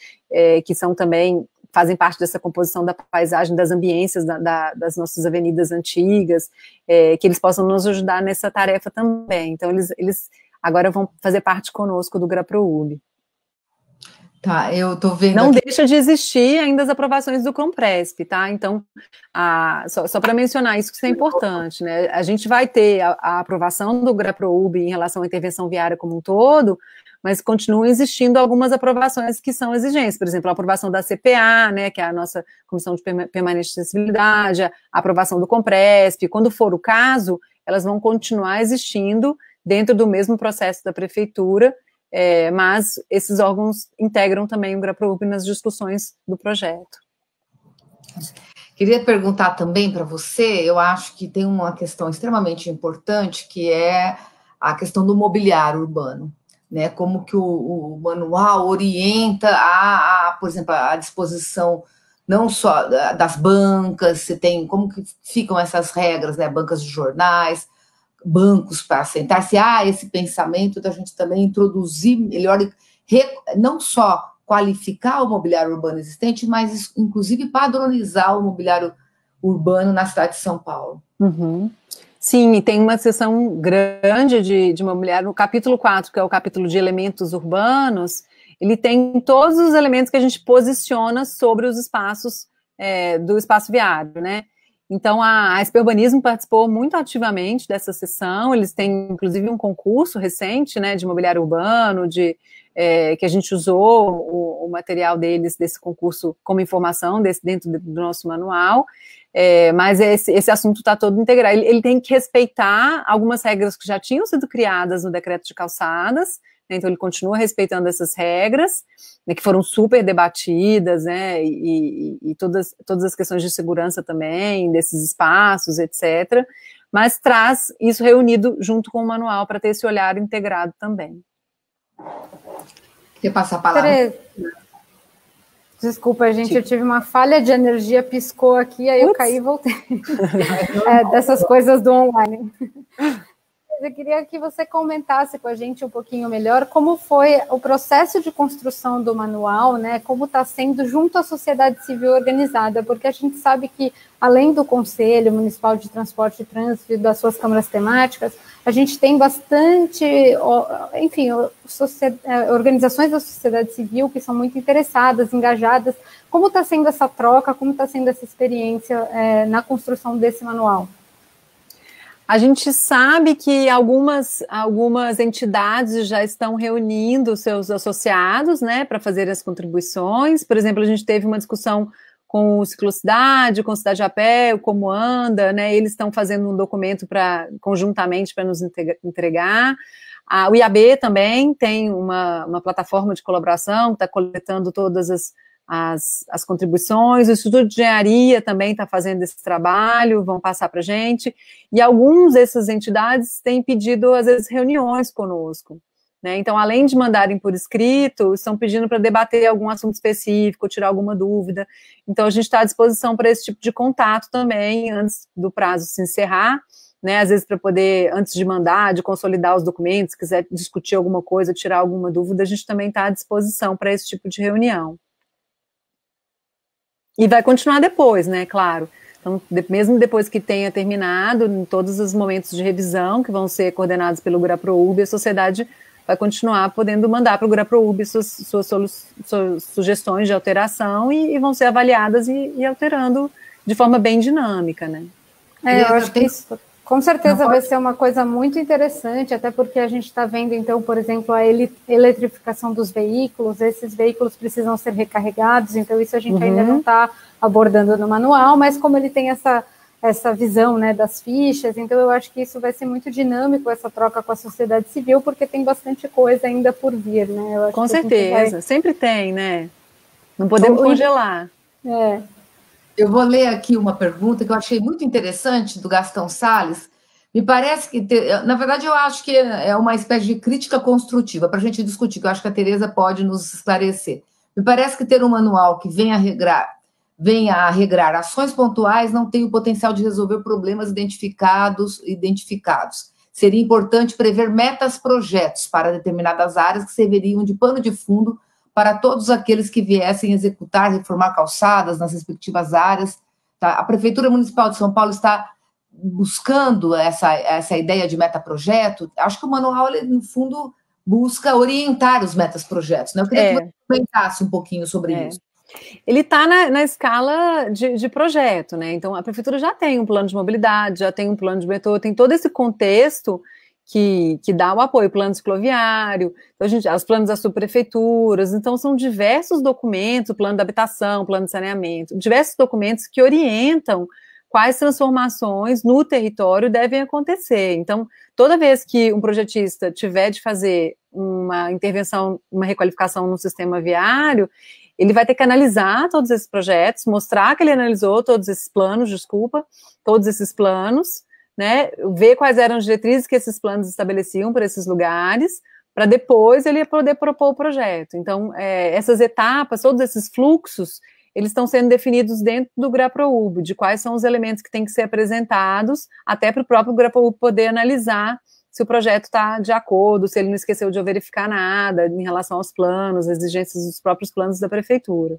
que fazem parte dessa composição da paisagem, das ambiências das nossas avenidas antigas, que eles possam nos ajudar nessa tarefa também. Então, eles agora vão fazer parte conosco do GRAPROUB.
Tá, eu estou vendo
Não
aqui.
deixa de existir ainda as aprovações do Compresp, tá? Então, só para mencionar isso, que isso é importante, né? A gente vai ter a aprovação do GRAPROUB em relação à intervenção viária como um todo, mas continuam existindo algumas aprovações que são exigentes, por exemplo, a aprovação da CPA, né, que é a nossa Comissão de Permanente Acessibilidade, a aprovação do Compresp, quando for o caso, elas vão continuar existindo dentro do mesmo processo da prefeitura, mas esses órgãos integram também o GRAPROUB nas discussões do projeto.
Queria perguntar também para você, eu acho que tem uma questão extremamente importante, que é a questão do mobiliário urbano, né? Como que o manual orienta por exemplo, a disposição não só das bancas, você tem como que ficam essas regras, né? Bancas de jornais, bancos para sentar, se há esse pensamento da gente também introduzir melhor, não só qualificar o mobiliário urbano existente, mas inclusive padronizar o mobiliário urbano na cidade de São Paulo.
Uhum. Sim, e tem uma seção grande de mobiliário, no capítulo 4, que é o capítulo de elementos urbanos, ele tem todos os elementos que a gente posiciona sobre os espaços do espaço viário, né? Então, a SP Urbanismo participou muito ativamente dessa sessão, eles têm, inclusive, um concurso recente, né, de mobiliário urbano, que a gente usou o material deles, desse concurso, como informação dentro do nosso manual, mas esse assunto está todo integrado. Ele tem que respeitar algumas regras que já tinham sido criadas no decreto de calçadas, né, então ele continua respeitando essas regras, né, que foram super debatidas, né, e todas as questões de segurança também, desses espaços, etc., mas traz isso reunido junto com o manual para ter esse olhar integrado também.
Quer passar a palavra?
Tereza, desculpa, gente, eu tive uma falha de energia, piscou aqui, aí eu caí e voltei. Dessas coisas do online. Eu queria que você comentasse com a gente um pouquinho melhor como foi o processo de construção do manual, né? Como está sendo junto à sociedade civil organizada, porque a gente sabe que, além do Conselho Municipal de Transporte e Trânsito e das suas câmaras temáticas, a gente tem bastante, enfim, organizações da sociedade civil que são muito interessadas, engajadas. Como está sendo essa troca, como está sendo essa experiência na construção desse manual?
A gente sabe que algumas entidades já estão reunindo seus associados, né, para fazer as contribuições. Por exemplo, a gente teve uma discussão com o Ciclocidade, com o Cidade a Pé, o Como Anda, né, eles estão fazendo um documento conjuntamente para nos entregar. O IAB também tem uma plataforma de colaboração que está coletando todas as contribuições, o Instituto de Engenharia também está fazendo esse trabalho, vão passar para a gente, e algumas dessas entidades têm pedido, às vezes, reuniões conosco, né? Então, além de mandarem por escrito, estão pedindo para debater algum assunto específico, tirar alguma dúvida, então a gente está à disposição para esse tipo de contato também, antes do prazo se encerrar, né? Às vezes para poder, antes de mandar, de consolidar os documentos, se quiser discutir alguma coisa, tirar alguma dúvida, a gente também está à disposição para esse tipo de reunião. E vai continuar depois, né, claro. Então, mesmo depois que tenha terminado, em todos os momentos de revisão, que vão ser coordenados pelo GRAPROUB, a sociedade vai continuar podendo mandar para o GRAPROUB suas sugestões de alteração e vão ser avaliadas e alterando de forma bem dinâmica, né.
Eu acho que isso, com certeza, vai ser uma coisa muito interessante, até porque a gente está vendo, então, por exemplo, a eletrificação dos veículos, esses veículos precisam ser recarregados, então isso a gente ainda não está abordando no manual, mas como ele tem essa visão, né, das fichas, então eu acho que isso vai ser muito dinâmico, essa troca com a sociedade civil, porque tem bastante coisa ainda por vir, né. Eu acho
com certeza, sempre tem, né, não podemos congelar.
Eu vou ler aqui uma pergunta que eu achei muito interessante, do Gastão Salles. Me parece que, na verdade, eu acho que é uma espécie de crítica construtiva para a gente discutir, que eu acho que a Tereza pode nos esclarecer. Me parece que ter um manual que venha a regrar ações pontuais não tem o potencial de resolver problemas identificados. Seria importante prever projetos para determinadas áreas que serviriam de pano de fundo para todos aqueles que viessem executar, reformar calçadas nas respectivas áreas. Tá? A Prefeitura Municipal de São Paulo está buscando essa ideia de metaprojeto. Acho que o manual, ele, no fundo, busca orientar os metas-projetos, né? Eu queria que você comentasse um pouquinho sobre isso.
Ele está na escala de projeto, né? Então, a prefeitura já tem um plano de mobilidade, já tem um plano de metrô, tem todo esse contexto que dá o apoio, plano cicloviário, então os planos das subprefeituras, então são diversos documentos, o plano da habitação, plano de saneamento, diversos documentos que orientam quais transformações no território devem acontecer. Então, toda vez que um projetista tiver de fazer uma intervenção, uma requalificação no sistema viário, ele vai ter que analisar todos esses projetos, mostrar que ele analisou todos esses planos, né, ver quais eram as diretrizes que esses planos estabeleciam para esses lugares, para depois ele poder propor o projeto. Então, essas etapas, todos esses fluxos, eles estão sendo definidos dentro do GRAPROURB, de quais são os elementos que têm que ser apresentados, até para o próprio GRAPROURB poder analisar se o projeto está de acordo, se ele não esqueceu de verificar nada em relação aos planos, exigências dos próprios planos da prefeitura.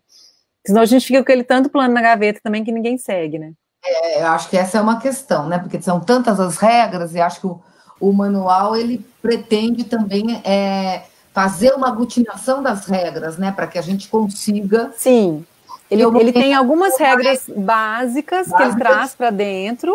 Senão a gente fica com aquele tanto plano na gaveta também que ninguém segue, né?
Eu acho que essa é uma questão, né? Porque são tantas as regras, e acho que o manual, ele pretende também fazer uma aglutinação das regras, né? Para que a gente consiga...
Sim, ele tem algumas regras básicas que ele traz para dentro,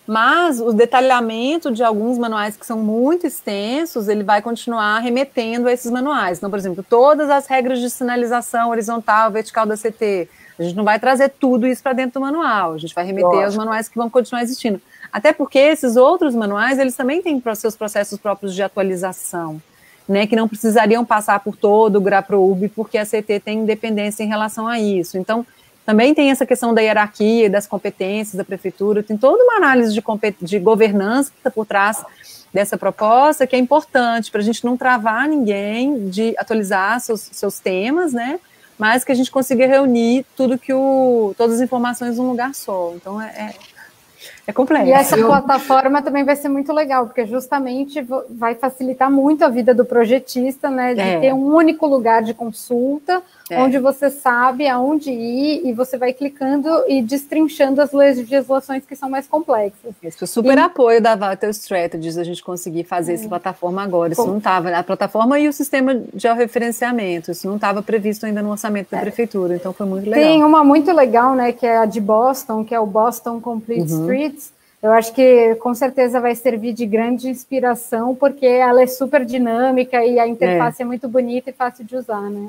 mas o detalhamento de alguns manuais que são muito extensos, ele vai continuar remetendo a esses manuais. Então, por exemplo, todas as regras de sinalização horizontal, vertical da CT, a gente não vai trazer tudo isso para dentro do manual, a gente vai remeter aos manuais que vão continuar existindo. Até porque esses outros manuais, eles também têm seus processos próprios de atualização, né, que não precisariam passar por todo o GRAPROURB, porque a CT tem independência em relação a isso. Então, também tem essa questão da hierarquia e das competências da prefeitura, tem toda uma análise de governança que está por trás dessa proposta, que é importante para a gente não travar ninguém de atualizar seus temas, né, mas que a gente consiga reunir todas as informações num lugar só. Então, é complexo.
E essa plataforma também vai ser muito legal, porque justamente vai facilitar muito a vida do projetista, né, de ter um único lugar de consulta, onde você sabe aonde ir, e você vai clicando e destrinchando as legislações que são mais complexas.
Esse super apoio da Vital Strategies, a gente conseguir fazer essa plataforma agora. Isso não estava, a plataforma e o sistema de georreferenciamento, isso não estava previsto ainda no orçamento da prefeitura, então foi muito legal.
Tem uma muito legal, né, que é a de Boston, que é o Boston Complete Streets. Eu acho que com certeza vai servir de grande inspiração, porque ela é super dinâmica e a interface é muito bonita e fácil de usar, né?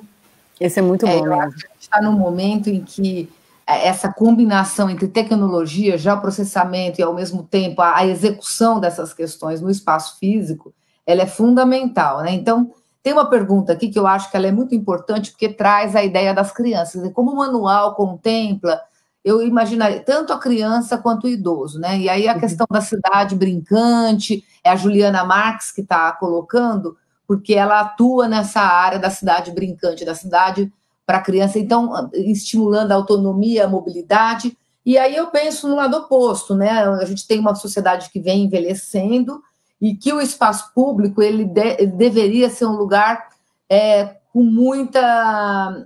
Esse é muito bom.
Eu acho que a gente está num momento em que essa combinação entre tecnologia, já o processamento e, ao mesmo tempo, a execução dessas questões no espaço físico, ela é fundamental, né? Então, tem uma pergunta aqui que eu acho que ela é muito importante, porque traz a ideia das crianças. Como o manual contempla, eu imaginaria tanto a criança quanto o idoso, né? E aí a questão da cidade brincante, é a Juliana Marques que está colocando, porque ela atua nessa área da cidade brincante, da cidade para a criança, então, estimulando a autonomia, a mobilidade. E aí eu penso no lado oposto, né? A gente tem uma sociedade que vem envelhecendo e que o espaço público ele deveria ser um lugar com muita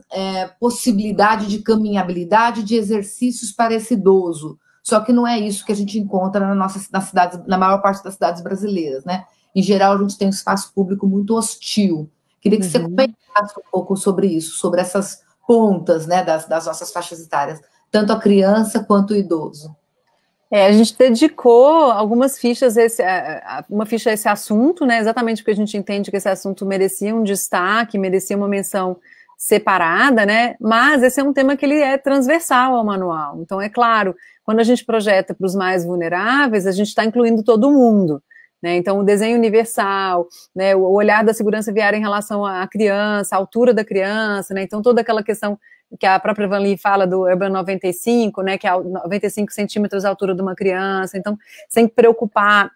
possibilidade de caminhabilidade, de exercícios para esse idoso. Só que não é isso que a gente encontra na maior parte das cidades brasileiras, né? Em geral, a gente tem um espaço público muito hostil. Queria que você comentasse um pouco sobre isso, sobre essas pontas, né, das nossas faixas etárias, tanto a criança quanto o idoso.
A gente dedicou algumas fichas, uma ficha a esse assunto, né, exatamente porque a gente entende que esse assunto merecia um destaque, merecia uma menção separada, né, mas esse é um tema que ele é transversal ao manual. Então, é claro, quando a gente projeta para os mais vulneráveis, a gente está incluindo todo mundo, né, então o desenho universal, né, o olhar da segurança viária em relação à criança, a altura da criança, né, então toda aquela questão que a própria Van Lee fala do Urban 95, né, que é 95 centímetros a altura de uma criança, então sem preocupar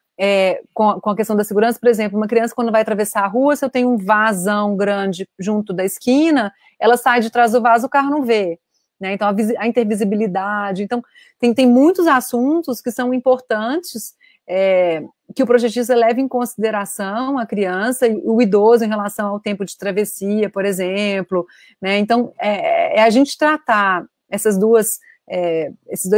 com a questão da segurança. Por exemplo, uma criança quando vai atravessar a rua, se eu tenho um vasão grande junto da esquina, ela sai de trás do vaso, o carro não vê, né, então a intervisibilidade, então tem muitos assuntos que são importantes, que o projetista leve em consideração a criança e o idoso em relação ao tempo de travessia, por exemplo, né, então a gente tratar esses dois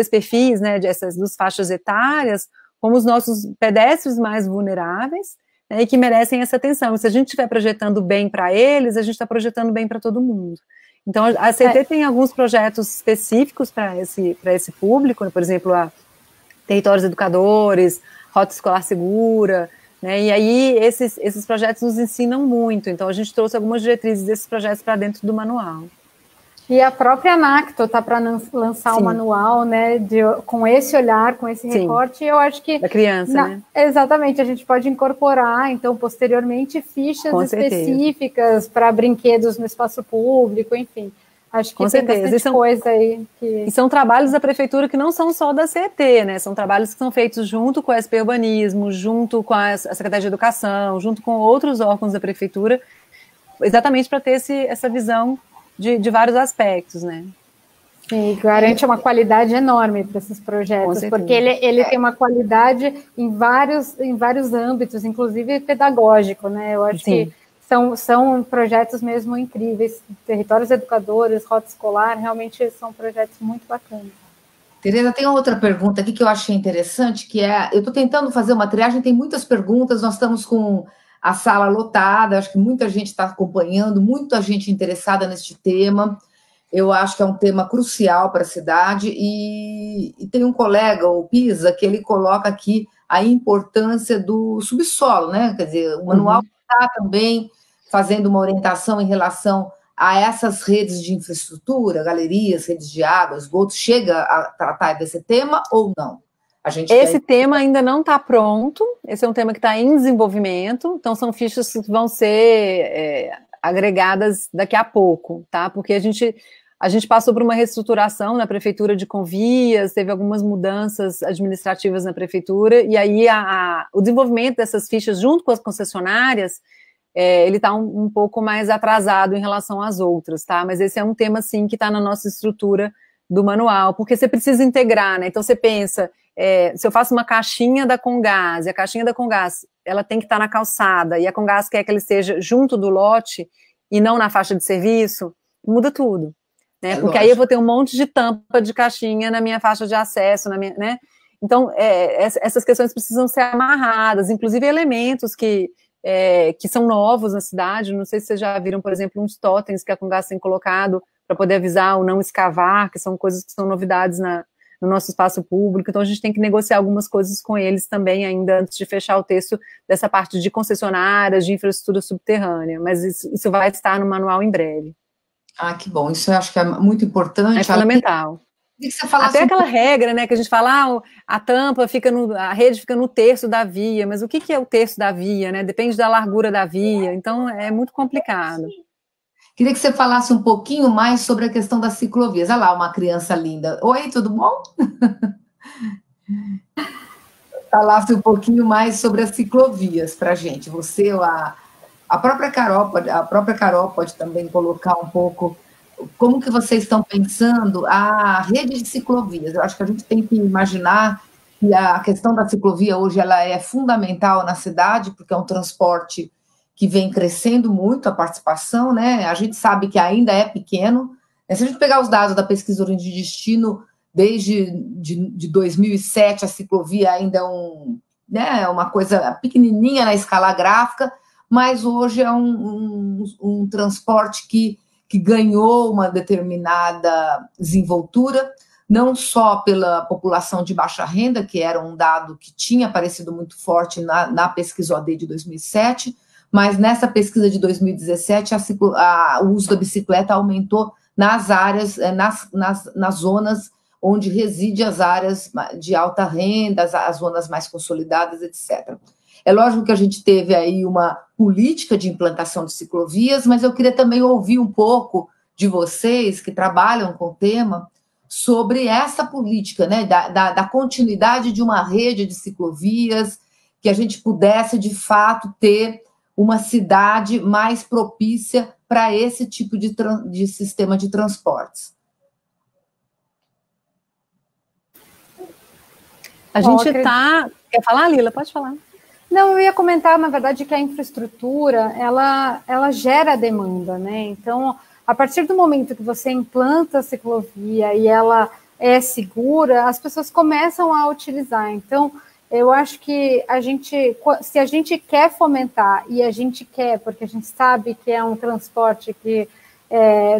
perfis, né, essas duas faixas etárias, como os nossos pedestres mais vulneráveis, né, e que merecem essa atenção. E se a gente estiver projetando bem para eles, a gente está projetando bem para todo mundo. Então, a CT tem alguns projetos específicos para esse público, por exemplo, a Territórios Educadores, Rota Escolar Segura, né, e aí esses projetos nos ensinam muito. Então, a gente trouxe algumas diretrizes desses projetos para dentro do manual.
E a própria Anacto está para lançar o manual, né, com esse olhar, com esse recorte, e eu acho que...
Da criança, né?
Exatamente, a gente pode incorporar, então, posteriormente, fichas específicas para brinquedos no espaço público, enfim. Acho que tem bastante coisa aí.
E são trabalhos da prefeitura que não são só da CET, né? São trabalhos que são feitos junto com a SP Urbanismo, junto com a Secretaria de Educação, junto com outros órgãos da prefeitura, exatamente para ter essa visão de vários aspectos, né?
Sim, garante uma qualidade enorme para esses projetos, porque ele tem uma qualidade em vários âmbitos, inclusive pedagógico, né? Eu acho que são projetos mesmo incríveis. Territórios Educadores, Rota Escolar, realmente são projetos muito bacanas.
Tereza, tem outra pergunta aqui que eu achei interessante, que eu estou tentando fazer uma triagem, tem muitas perguntas, nós estamos com a sala lotada, acho que muita gente está acompanhando, muita gente interessada neste tema. Eu acho que é um tema crucial para a cidade, e tem um colega, o Pisa, que ele coloca aqui a importância do subsolo, né? Quer dizer, o manual está também fazendo uma orientação em relação a essas redes de infraestrutura, galerias, redes de água, esgoto, chega a tratar desse tema ou não?
Esse tema ainda não está pronto, esse é um tema que está em desenvolvimento, então são fichas que vão ser agregadas daqui a pouco, tá? Porque a gente passou por uma reestruturação na prefeitura de Convias, teve algumas mudanças administrativas na prefeitura, e aí o desenvolvimento dessas fichas junto com as concessionárias, ele está um pouco mais atrasado em relação às outras, tá? Mas esse é um tema, sim, que está na nossa estrutura do manual, porque você precisa integrar, né? Então você pensa, se eu faço uma caixinha da Comgás, e a caixinha da Comgás, ela tem que estar na calçada, e a Comgás quer que ele esteja junto do lote, e não na faixa de serviço, muda tudo, né? Porque aí eu vou ter um monte de tampa de caixinha na minha faixa de acesso, né? Então, essas questões precisam ser amarradas, inclusive elementos que são novos na cidade. Não sei se vocês já viram, por exemplo, uns totens que a Comgás tem colocado para poder avisar o não escavar, que são coisas que são novidades no nosso espaço público. Então a gente tem que negociar algumas coisas com eles também ainda antes de fechar o texto dessa parte de concessionárias, de infraestrutura subterrânea, mas isso vai estar no manual em breve.
Ah, que bom, isso eu acho que é muito importante.
É fundamental. Até aquela regra, né, que a gente fala, a tampa a rede fica no terço da via, mas o que é o terço da via, né? Depende da largura da via, então é muito complicado.
Queria que você falasse um pouquinho mais sobre a questão das ciclovias. Olha lá, uma criança linda. Oi, tudo bom? Falasse um pouquinho mais sobre as ciclovias para a gente. Você, a própria Carol pode também colocar um pouco como que vocês estão pensando a rede de ciclovias. Eu acho que a gente tem que imaginar que a questão da ciclovia hoje ela é fundamental na cidade, porque é um transporte que vem crescendo muito a participação, né? A gente sabe que ainda é pequeno. Se a gente pegar os dados da pesquisa de destino, desde de 2007, a ciclovia ainda é uma coisa pequenininha na escala gráfica, mas hoje é um transporte que ganhou uma determinada desenvoltura, não só pela população de baixa renda, que era um dado que tinha aparecido muito forte na pesquisa OAD de 2007, mas nessa pesquisa de 2017, o uso da bicicleta aumentou nas áreas, nas zonas onde reside as áreas de alta renda, as zonas mais consolidadas, etc. É lógico que a gente teve aí uma política de implantação de ciclovias, mas eu queria também ouvir um pouco de vocês que trabalham com o tema sobre essa política, né, da continuidade de uma rede de ciclovias, que a gente pudesse, de fato, ter uma cidade mais propícia para esse tipo de sistema de transportes.
A gente está... Quer falar, Lila? Pode falar.
Não, eu ia comentar, na verdade, que a infraestrutura, ela gera demanda, né? Então, a partir do momento que você implanta a ciclovia e ela é segura, as pessoas começam a utilizar. Então, eu acho que se a gente quer fomentar, e a gente quer, porque a gente sabe que é um transporte que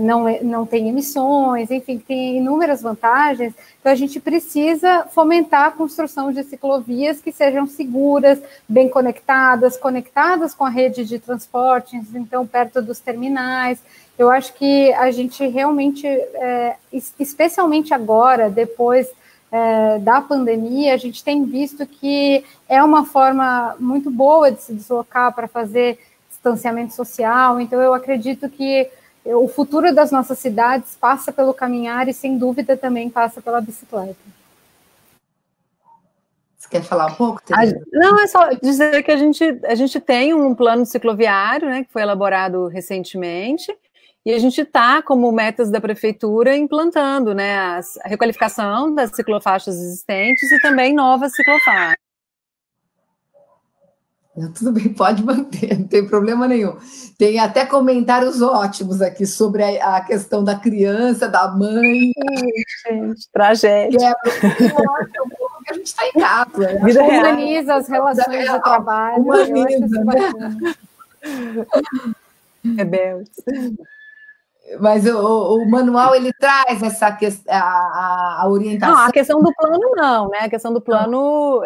não tem emissões, enfim, tem inúmeras vantagens, então a gente precisa fomentar a construção de ciclovias que sejam seguras, bem conectadas com a rede de transportes, então perto dos terminais. Eu acho que a gente realmente, especialmente agora, depois da pandemia, a gente tem visto que é uma forma muito boa de se deslocar para fazer distanciamento social, então eu acredito que o futuro das nossas cidades passa pelo caminhar e, sem dúvida, também passa pela bicicleta.
Você quer falar um pouco, Tereza?
Não, é só dizer que a gente tem um plano cicloviário, né, que foi elaborado recentemente, e a gente está, como metas da prefeitura, implantando, né, a requalificação das ciclofaixas existentes e também novas ciclofaixas.
Tudo bem, pode manter, não tem problema nenhum. Tem até comentários ótimos aqui sobre a questão da criança, da mãe.
Gente, tragédia.
A gente está em casa.
Vida humaniza as relações de trabalho.
Humaniza, né?
Rebeldes.
Mas o manual, ele traz essa questão, a orientação.
Não, a questão do plano não, né? A questão do plano,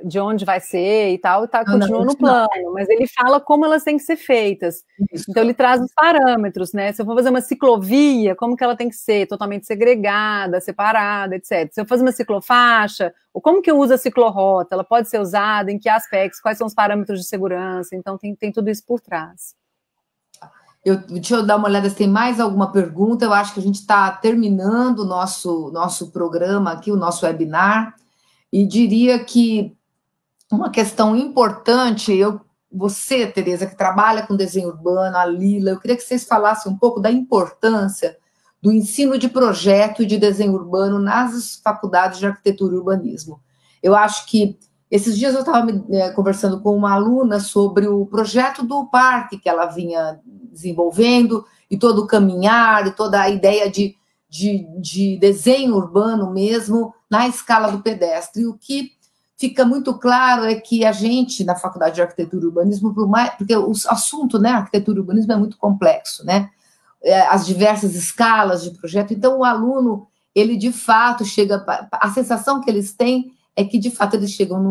de onde vai ser e tal, continua no plano, mas ele fala como elas têm que ser feitas. Isso. Então, ele traz os parâmetros, né? Se eu for fazer uma ciclovia, como que ela tem que ser? Totalmente segregada, separada, etc. Se eu fazer uma ciclofaixa, ou como que eu uso a ciclorrota? Ela pode ser usada, em que aspectos? Quais são os parâmetros de segurança? Então, tem tudo isso por trás.
Deixa eu dar uma olhada se tem mais alguma pergunta. Eu acho que a gente está terminando o nosso programa aqui, o nosso webinar, e diria que uma questão importante, você, Tereza, que trabalha com desenho urbano, a Lila, eu queria que vocês falassem um pouco da importância do ensino de projeto e de desenho urbano nas faculdades de arquitetura e urbanismo. Eu acho que esses dias eu estava conversando com uma aluna sobre o projeto do parque que ela vinha desenvolvendo, e todo o caminhar, e toda a ideia de desenho urbano mesmo, na escala do pedestre. E o que fica muito claro é que a gente, na Faculdade de Arquitetura e Urbanismo, porque o assunto, né, arquitetura e urbanismo é muito complexo, né? As diversas escalas de projeto. Então, o aluno, ele de fato chega, a sensação que eles têm é que, de fato, eles chegam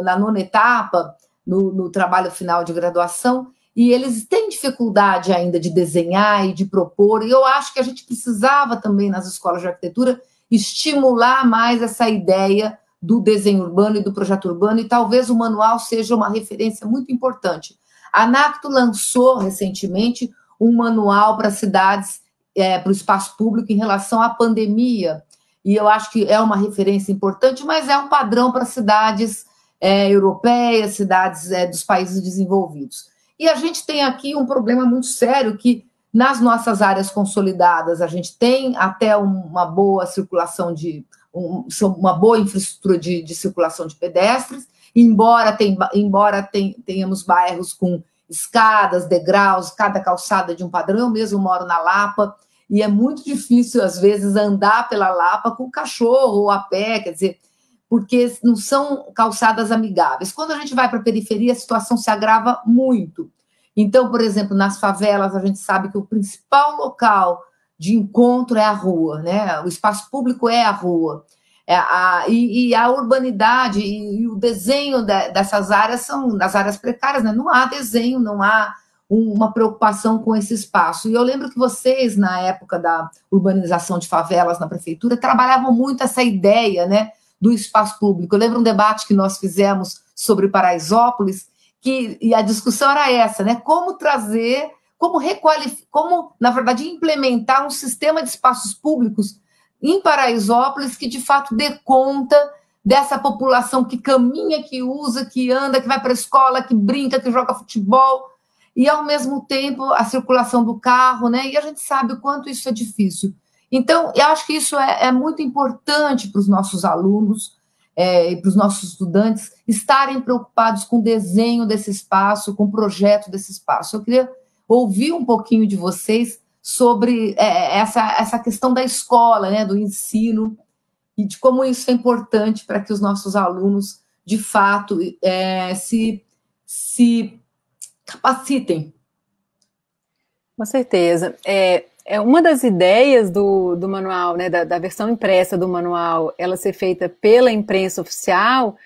na nona etapa, no trabalho final de graduação, e eles têm dificuldade ainda de desenhar e de propor, e eu acho que a gente precisava também, nas escolas de arquitetura, estimular mais essa ideia do desenho urbano e do projeto urbano, e talvez o manual seja uma referência muito importante. A NACTO lançou recentemente um manual para cidades, para o espaço público em relação à pandemia, e eu acho que é uma referência importante, mas é um padrão para cidades europeias, cidades dos países desenvolvidos. E a gente tem aqui um problema muito sério, que nas nossas áreas consolidadas a gente tem até uma boa circulação uma boa infraestrutura de circulação de pedestres, embora tenhamos bairros com escadas, degraus, cada calçada de um padrão. Eu mesmo moro na Lapa, e é muito difícil, às vezes, andar pela Lapa com o cachorro ou a pé, quer dizer, porque não são calçadas amigáveis. Quando a gente vai para a periferia, a situação se agrava muito. Então, por exemplo, nas favelas, a gente sabe que o principal local de encontro é a rua, né? O espaço público é a rua. E a urbanidade e o desenho dessas áreas são das áreas precárias, né? Não há desenho, não há uma preocupação com esse espaço. E eu lembro que vocês, na época da urbanização de favelas na prefeitura, trabalhavam muito essa ideia, né, do espaço público. Eu lembro um debate que nós fizemos sobre Paraisópolis, e a discussão era essa, né? Como trazer, como, na verdade, implementar um sistema de espaços públicos em Paraisópolis que, de fato, dê conta dessa população que caminha, que usa, que anda, que vai para a escola, que brinca, que joga futebol, e, ao mesmo tempo, a circulação do carro, né? E a gente sabe o quanto isso é difícil. Então, eu acho que isso é muito importante para os nossos alunos e para os nossos estudantes estarem preocupados com o desenho desse espaço, com o projeto desse espaço. Eu queria ouvir um pouquinho de vocês sobre essa questão da escola, né, do ensino, e de como isso é importante para que os nossos alunos de fato, se capacitem.
Com certeza. Uma das ideias do manual, né, da versão impressa do manual, ela ser feita pela imprensa oficial,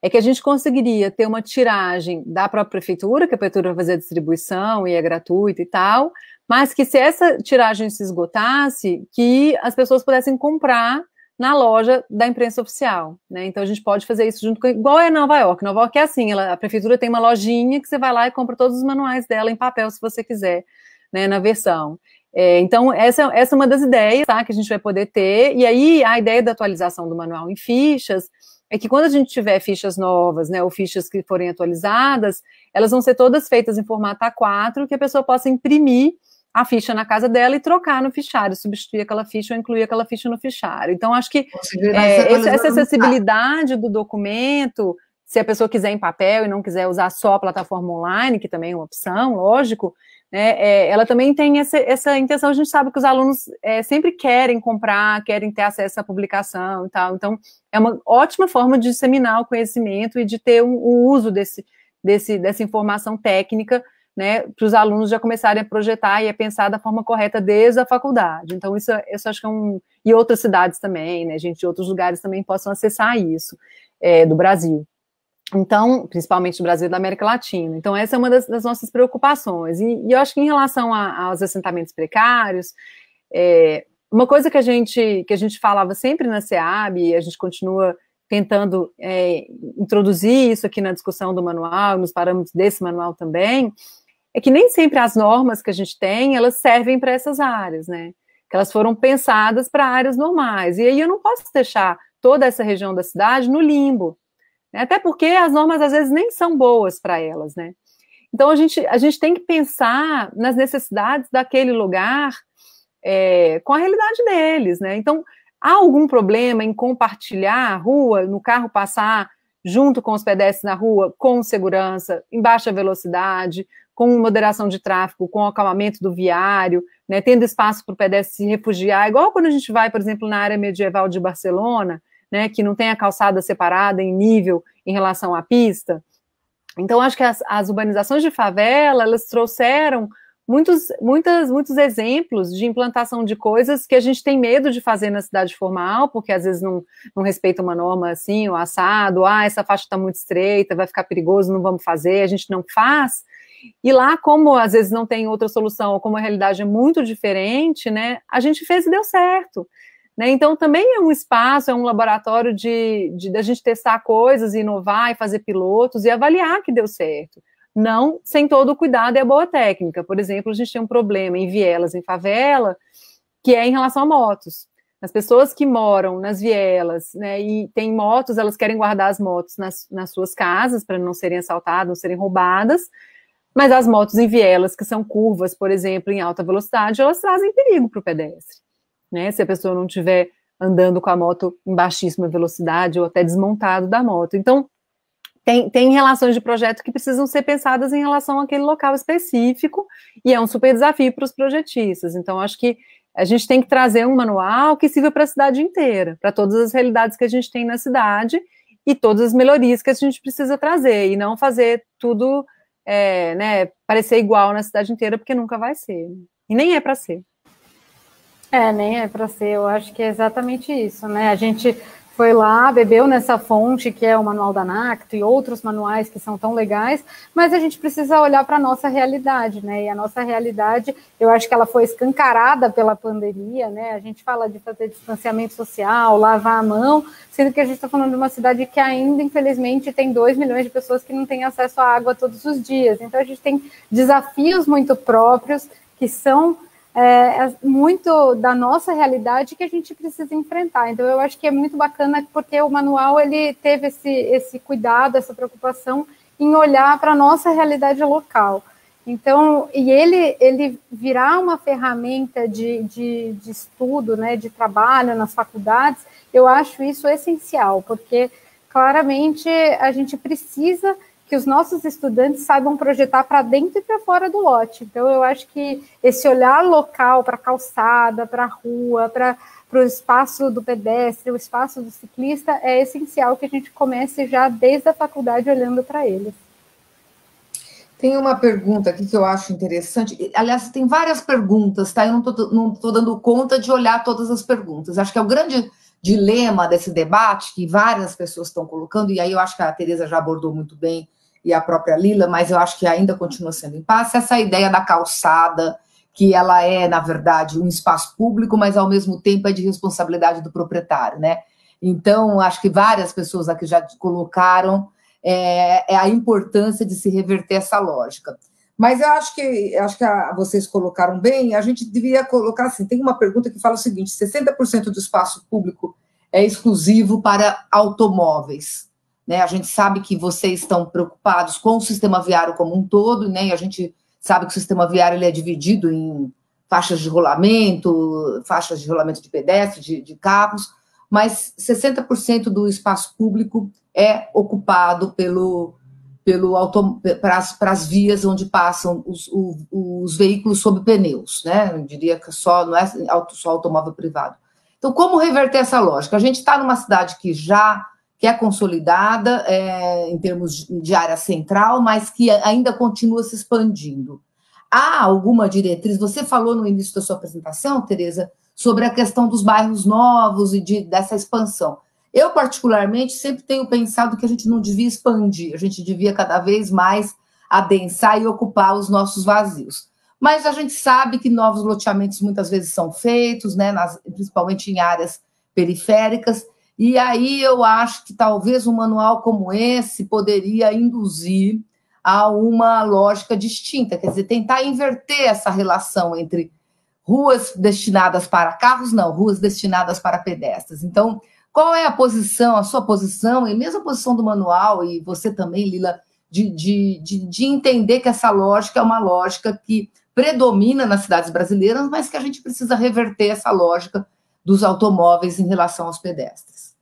é que a gente conseguiria ter uma tiragem da própria prefeitura, que a prefeitura vai fazer a distribuição e é gratuita e tal, mas que se essa tiragem se esgotasse, que as pessoas pudessem comprar na loja da imprensa oficial, né? Então a gente pode fazer isso junto com, igual é Nova York. Nova York é assim, a prefeitura tem uma lojinha que você vai lá e compra todos os manuais dela em papel, se você quiser, né, na versão. Então essa é uma das ideias, tá, que a gente vai poder ter, e aí a ideia da atualização do manual em fichas é que quando a gente tiver fichas novas, né, ou fichas que forem atualizadas, elas vão ser todas feitas em formato A4, que a pessoa possa imprimir a ficha na casa dela e trocar no fichário, substituir aquela ficha ou incluir aquela ficha no fichário. Então, acho que essa acessibilidade do documento, se a pessoa quiser em papel e não quiser usar só a plataforma online, que também é uma opção, lógico, né, ela também tem essa intenção. A gente sabe que os alunos sempre querem comprar, querem ter acesso à publicação e tal. Então, é uma ótima forma de disseminar o conhecimento e de ter o uso dessa informação técnica, né, para os alunos já começarem a projetar e a pensar da forma correta desde a faculdade. Então, isso acho que e outras cidades também, né, gente de outros lugares também possam acessar isso, do Brasil. Então, principalmente do Brasil e da América Latina. Então, essa é uma das nossas preocupações. E eu acho que em relação aos assentamentos precários, uma coisa que a gente falava sempre na SEAB, e a gente continua tentando introduzir isso aqui na discussão do manual, nos parâmetros desse manual também, é que nem sempre as normas que a gente tem, elas servem para essas áreas, né? Que elas foram pensadas para áreas normais. E aí eu não posso deixar toda essa região da cidade no limbo, né? Até porque as normas, às vezes, nem são boas para elas, né? Então, a gente tem que pensar nas necessidades daquele lugar com a realidade deles, né? Então, há algum problema em compartilhar a rua, no carro passar junto com os pedestres na rua, com segurança, em baixa velocidade, com moderação de tráfego, com acalmamento do viário, né, tendo espaço para o pedestre se refugiar, igual quando a gente vai, por exemplo, na área medieval de Barcelona, né, que não tem a calçada separada em nível em relação à pista. Então, acho que as urbanizações de favela, elas trouxeram muitos exemplos de implantação de coisas que a gente tem medo de fazer na cidade formal, porque às vezes não respeita uma norma assim, o assado, essa faixa está muito estreita, vai ficar perigoso, não vamos fazer, a gente não faz. E lá, como às vezes não tem outra solução, ou como a realidade é muito diferente, né, a gente fez e deu certo. Né? Então, também é um espaço, é um laboratório de a gente testar coisas, inovar e fazer pilotos e avaliar que deu certo. Não sem todo o cuidado e a boa técnica. Por exemplo, a gente tem um problema em vielas, em favela, que é em relação a motos. As pessoas que moram nas vielas, né, e têm motos, elas querem guardar as motos nas suas casas para não serem assaltadas, não serem roubadas, mas as motos em vielas, que são curvas, por exemplo, em alta velocidade, elas trazem perigo para o pedestre, né, se a pessoa não estiver andando com a moto em baixíssima velocidade ou até desmontado da moto. Então, tem relações de projeto que precisam ser pensadas em relação àquele local específico, e é um super desafio para os projetistas. Então, acho que a gente tem que trazer um manual que sirva para a cidade inteira, para todas as realidades que a gente tem na cidade e todas as melhorias que a gente precisa trazer, e não fazer tudo né, parecer igual na cidade inteira, porque nunca vai ser. E nem é para ser.
Nem é para ser, eu acho que é exatamente isso, né? A gente foi lá, bebeu nessa fonte que é o manual da NACTO e outros manuais que são tão legais, mas a gente precisa olhar para a nossa realidade, né? E a nossa realidade, eu acho que ela foi escancarada pela pandemia, né? A gente fala de fazer distanciamento social, lavar a mão, sendo que a gente está falando de uma cidade que ainda, infelizmente, tem 2 milhões de pessoas que não têm acesso à água todos os dias. Então, a gente tem desafios muito próprios que são muito da nossa realidade que a gente precisa enfrentar. Então, eu acho que é muito bacana porque o manual ele teve esse cuidado, essa preocupação em olhar para a nossa realidade local. Então, e ele virar uma ferramenta de estudo, né, de trabalho nas faculdades, eu acho isso essencial, porque claramente a gente precisa que os nossos estudantes saibam projetar para dentro e para fora do lote. Então, eu acho que esse olhar local para a calçada, para a rua, para o espaço do pedestre, o espaço do ciclista, é essencial que a gente comece já desde a faculdade olhando para eles.
Tem uma pergunta aqui que eu acho interessante. Aliás, tem várias perguntas, tá? Eu não tô dando conta de olhar todas as perguntas. Acho que é o grande dilema desse debate que várias pessoas estão colocando, e aí eu acho que a Tereza já abordou muito bem, e a própria Lila, mas eu acho que ainda continua sendo impasse, essa ideia da calçada, que ela é, na verdade, um espaço público, mas ao mesmo tempo é de responsabilidade do proprietário, né? Então, acho que várias pessoas aqui já colocaram a importância de se reverter essa lógica. Mas eu acho que vocês colocaram bem, a gente devia colocar assim, tem uma pergunta que fala o seguinte, 60% do espaço público é exclusivo para automóveis, né? A gente sabe que vocês estão preocupados com o sistema viário como um todo, né? E a gente sabe que o sistema viário ele é dividido em faixas de rolamento de pedestre, de carros, mas 60% do espaço público é ocupado para as vias onde passam os veículos sob pneus, né? Eu diria que não é só automóvel privado. Então, como reverter essa lógica? A gente está numa cidade que é consolidada em termos de área central, mas que ainda continua se expandindo. Há alguma diretriz? Você falou no início da sua apresentação, Tereza, sobre a questão dos bairros novos e dessa expansão. Eu, particularmente, sempre tenho pensado que a gente não devia expandir, a gente devia cada vez mais adensar e ocupar os nossos vazios. Mas a gente sabe que novos loteamentos muitas vezes são feitos, né, principalmente em áreas periféricas, e aí eu acho que talvez um manual como esse poderia induzir a uma lógica distinta, quer dizer, tentar inverter essa relação entre ruas destinadas para carros, não, ruas destinadas para pedestres. Então, qual é a sua posição, e mesmo a posição do manual, e você também, Lila, de entender que essa lógica é uma lógica que predomina nas cidades brasileiras, mas que a gente precisa reverter essa lógica dos automóveis em relação aos pedestres?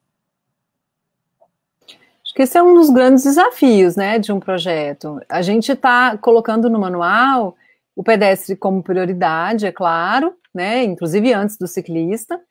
Acho que esse é um dos grandes desafios, né, de um projeto. A gente está colocando no manual o pedestre como prioridade, é claro, né, inclusive antes do ciclista,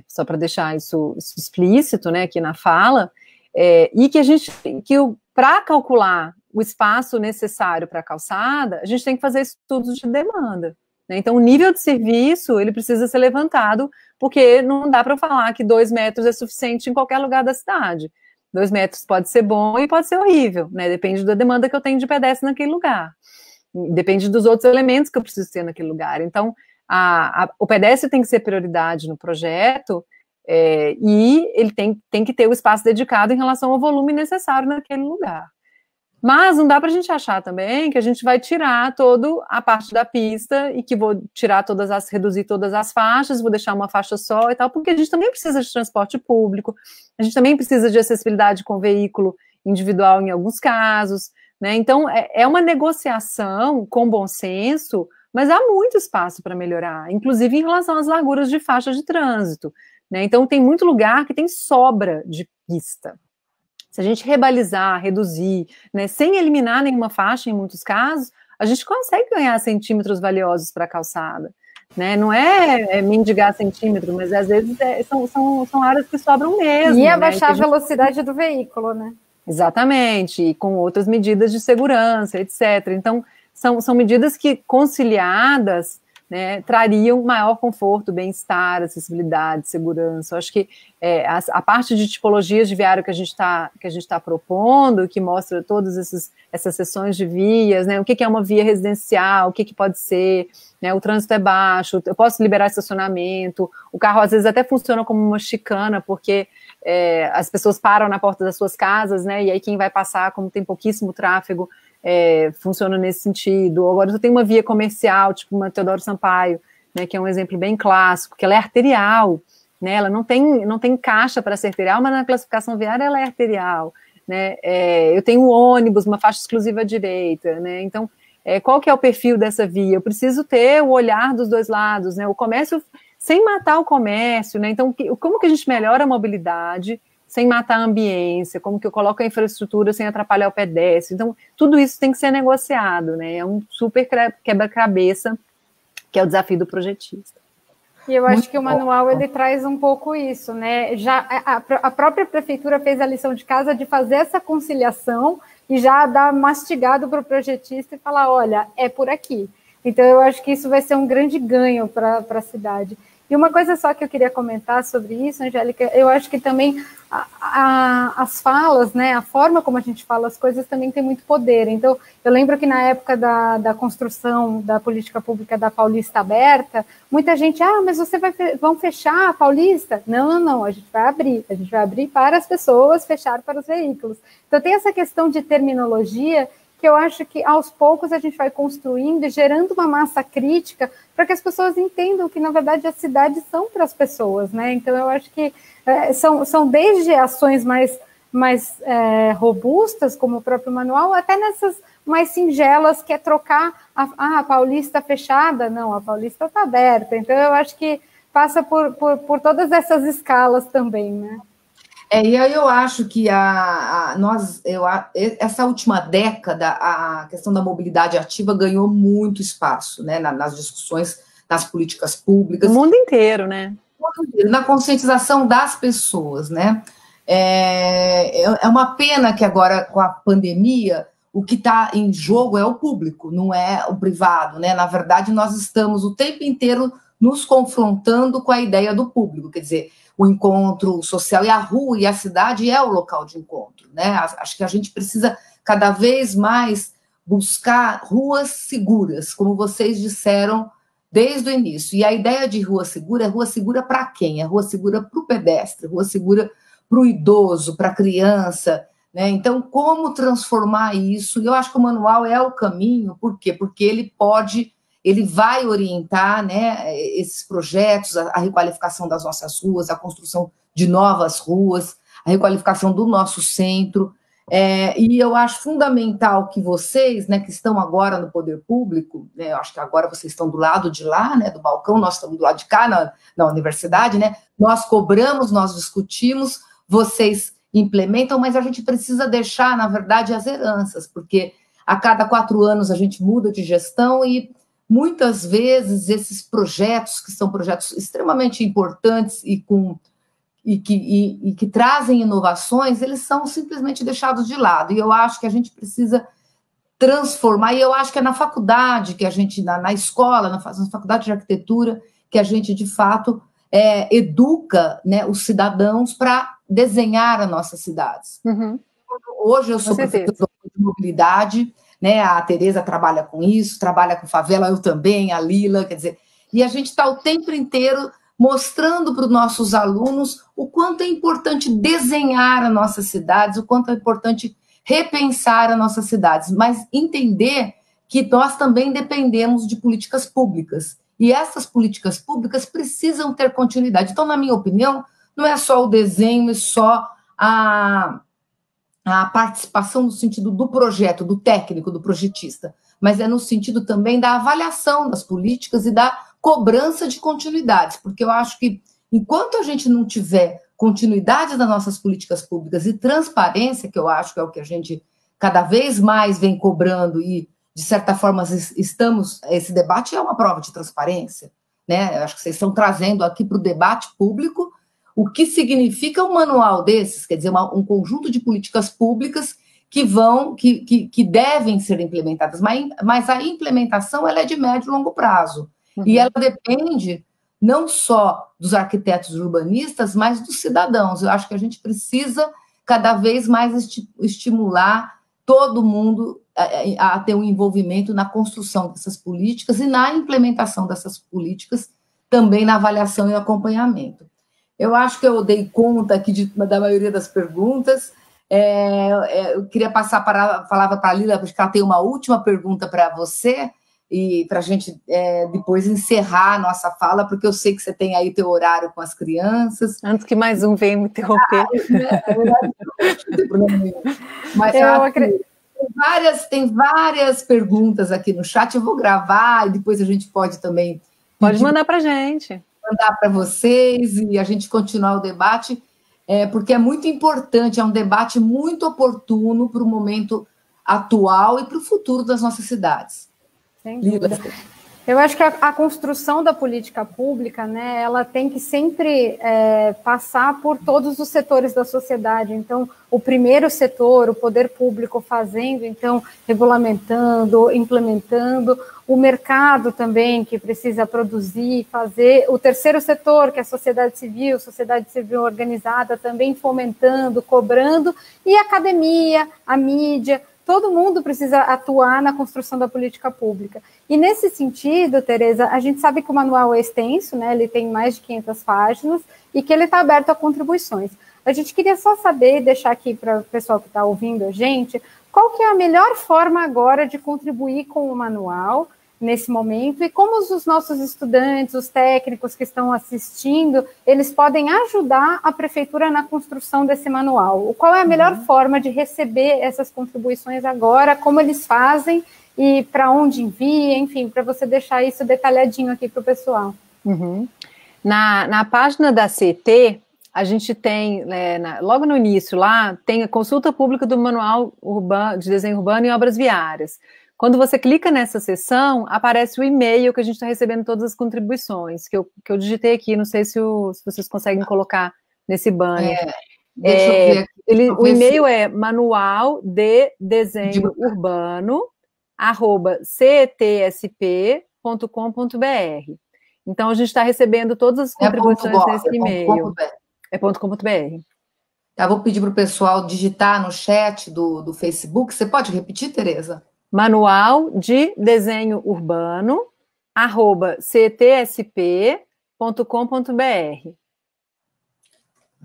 só para deixar isso explícito, né, aqui na fala, e que para calcular o espaço necessário para a calçada, a gente tem que fazer estudos de demanda, né? Então o nível de serviço, ele precisa ser levantado, porque não dá para falar que 2 metros é suficiente em qualquer lugar da cidade. 2 metros pode ser bom e pode ser horrível, né? Depende da demanda que eu tenho de pedestre naquele lugar. Depende dos outros elementos que eu preciso ter naquele lugar. Então, o pedestre tem que ser prioridade no projeto, e ele tem que ter o espaço dedicado em relação ao volume necessário naquele lugar. Mas não dá para a gente achar também que a gente vai tirar toda a parte da pista e que vou reduzir todas as faixas, vou deixar uma faixa só e tal, porque a gente também precisa de transporte público, a gente também precisa de acessibilidade com veículo individual em alguns casos, né? Então, é uma negociação com bom senso, mas há muito espaço para melhorar, inclusive em relação às larguras de faixa de trânsito, né? Então, tem muito lugar que tem sobra de pista. Se a gente rebalizar, reduzir, né, sem eliminar nenhuma faixa, em muitos casos, a gente consegue ganhar centímetros valiosos para a calçada, né? Não é mendigar centímetro, mas às vezes são áreas que sobram mesmo.
E abaixar a velocidade do veículo, né?
Exatamente, e com outras medidas de segurança, etc. Então, são medidas que, conciliadas, né, trariam maior conforto, bem-estar, acessibilidade, segurança. Eu acho que a parte de tipologias de viário que a gente está propondo, que mostra todas essas seções de vias, né, o que é uma via residencial, o que pode ser, né, o trânsito é baixo, eu posso liberar estacionamento, o carro às vezes até funciona como uma chicana, porque as pessoas param na porta das suas casas, né, e aí quem vai passar, como tem pouquíssimo tráfego, funciona nesse sentido. Agora eu tenho uma via comercial, tipo uma Teodoro Sampaio, né, que é um exemplo bem clássico, que ela é arterial, né, ela não tem caixa para ser arterial, mas na classificação viária ela é arterial, né, eu tenho um ônibus, uma faixa exclusiva à direita, né, então qual que é o perfil dessa via? Eu preciso ter o olhar dos dois lados, né, o comércio, sem matar o comércio, né, então como que a gente melhora a mobilidade, sem matar a ambiência, como que eu coloco a infraestrutura sem atrapalhar o pedestre. Então, tudo isso tem que ser negociado, né? É um super quebra-cabeça, que é o desafio do projetista.
E eu acho que o manual, ele traz um pouco isso, né? Já a própria prefeitura fez a lição de casa de fazer essa conciliação e já dar mastigado para o projetista e falar, olha, é por aqui. Então, eu acho que isso vai ser um grande ganho para a cidade. E uma coisa só que eu queria comentar sobre isso, Angélica, eu acho que também as falas, né, a forma como a gente fala as coisas também tem muito poder. Então, eu lembro que na época da construção da política pública da Paulista Aberta, muita gente, mas vão fechar a Paulista? Não, a gente vai abrir para as pessoas, fechar para os veículos. Então, tem essa questão de terminologia que eu acho que aos poucos a gente vai construindo e gerando uma massa crítica para que as pessoas entendam que, na verdade, as cidades são para as pessoas, né? Então, eu acho que são desde ações mais robustas, como o próprio manual, até nessas mais singelas, que é trocar a Paulista fechada. Não, a Paulista está aberta. Então, eu acho que passa por todas essas escalas também, né?
E aí eu acho que essa última década, a questão da mobilidade ativa ganhou muito espaço, né, nas discussões das políticas públicas.
No mundo inteiro, né?
Na conscientização das pessoas, né? É uma pena que agora, com a pandemia, o que está em jogo é o público, não é o privado, né? Na verdade, nós estamos o tempo inteiro nos confrontando com a ideia do público, quer dizer, o encontro social, e a rua e a cidade é o local de encontro, né? Acho que a gente precisa cada vez mais buscar ruas seguras, como vocês disseram desde o início. E a ideia de rua segura é rua segura para quem? É rua segura para o pedestre, rua segura para o idoso, para a criança, né? Então, como transformar isso? E eu acho que o manual é o caminho, por quê? Porque ele vai orientar, né, esses projetos, a requalificação das nossas ruas, a construção de novas ruas, a requalificação do nosso centro. E eu acho fundamental que vocês, né, que estão agora no poder público, né, eu acho que agora vocês estão do lado de lá, né, do balcão, nós estamos do lado de cá, na universidade, né, nós cobramos, nós discutimos, vocês implementam, mas a gente precisa deixar, na verdade, as heranças, porque a cada 4 anos a gente muda de gestão e muitas vezes esses projetos, que são projetos extremamente importantes e que trazem inovações, eles são simplesmente deixados de lado. E eu acho que a gente precisa transformar, e eu acho que é na faculdade que a gente, na escola, na faculdade de arquitetura, que a gente, de fato, educa, né, os cidadãos para desenhar as nossas cidades.
Uhum.
Hoje eu sou professora de mobilidade, né, a Tereza trabalha com isso, trabalha com favela, eu também, a Lila, quer dizer, e a gente está o tempo inteiro mostrando para os nossos alunos o quanto é importante desenhar as nossas cidades, o quanto é importante repensar as nossas cidades, mas entender que nós também dependemos de políticas públicas, e essas políticas públicas precisam ter continuidade. Então, na minha opinião, não é só o desenho, é só a participação no sentido do projeto, do técnico, do projetista, mas é no sentido também da avaliação das políticas e da cobrança de continuidades, porque eu acho que enquanto a gente não tiver continuidade das nossas políticas públicas e transparência, que eu acho que é o que a gente cada vez mais vem cobrando e, de certa forma, esse debate é uma prova de transparência, né? Eu acho que vocês estão trazendo aqui para o debate público o que significa um manual desses, quer dizer, um conjunto de políticas públicas que devem ser implementadas, mas a implementação ela é de médio e longo prazo. Uhum. E ela depende não só dos arquitetos e urbanistas, mas dos cidadãos. Eu acho que a gente precisa cada vez mais estimular todo mundo a ter um envolvimento na construção dessas políticas e na implementação dessas políticas, também na avaliação e acompanhamento. Eu acho que eu dei conta aqui da maioria das perguntas. Eu queria passar a palavra para a Lila, porque ela tem uma última pergunta para você, e para a gente depois encerrar a nossa fala, porque eu sei que você tem aí teu horário com as crianças.
Antes que mais um venha me interromper.
Não tem problema nenhum. Mas tem várias perguntas aqui no chat, eu vou gravar, e depois a gente pode também...
Pode mandar para a gente.
Mandar para vocês e a gente continuar o debate. porque é muito importante, é um debate muito oportuno para o momento atual e para o futuro das nossas cidades.
Sem dúvida. Eu acho que a construção da política pública, né, ela tem que sempre passar por todos os setores da sociedade. Então, o primeiro setor, o poder público fazendo, então, regulamentando, implementando, o mercado também, que precisa produzir, fazer, o terceiro setor, que é a sociedade civil organizada, também fomentando, cobrando, e a academia, a mídia, todo mundo precisa atuar na construção da política pública. E nesse sentido, Tereza, a gente sabe que o manual é extenso, né? Ele tem mais de 500 páginas e que ele está aberto a contribuições. A gente queria só saber, deixar aqui para o pessoal que está ouvindo a gente, qual que é a melhor forma agora de contribuir com o manual nesse momento e como os nossos estudantes, os técnicos que estão assistindo, eles podem ajudar a prefeitura na construção desse manual. Qual é a melhor forma de receber essas contribuições agora, como eles fazem e para onde envia, enfim, para você deixar isso detalhadinho aqui para o pessoal.
Na página da CET, a gente tem, logo no início lá, tem a consulta pública do Manual de Desenho Urbano e Obras Viárias. Quando você clica nessa seção, aparece o e-mail que a gente está recebendo todas as contribuições, que eu digitei aqui, não sei se vocês conseguem colocar nesse banner.
Deixa eu ver aqui.
O e-mail é manual de desenho urbano @cetsp.com.br. Então, a gente está recebendo todas as contribuições nesse e-mail. É .com.br.
Tá, vou pedir para o pessoal digitar no chat do Facebook. Você pode repetir, Tereza?
Manual de desenho urbano @ctsp.com.br.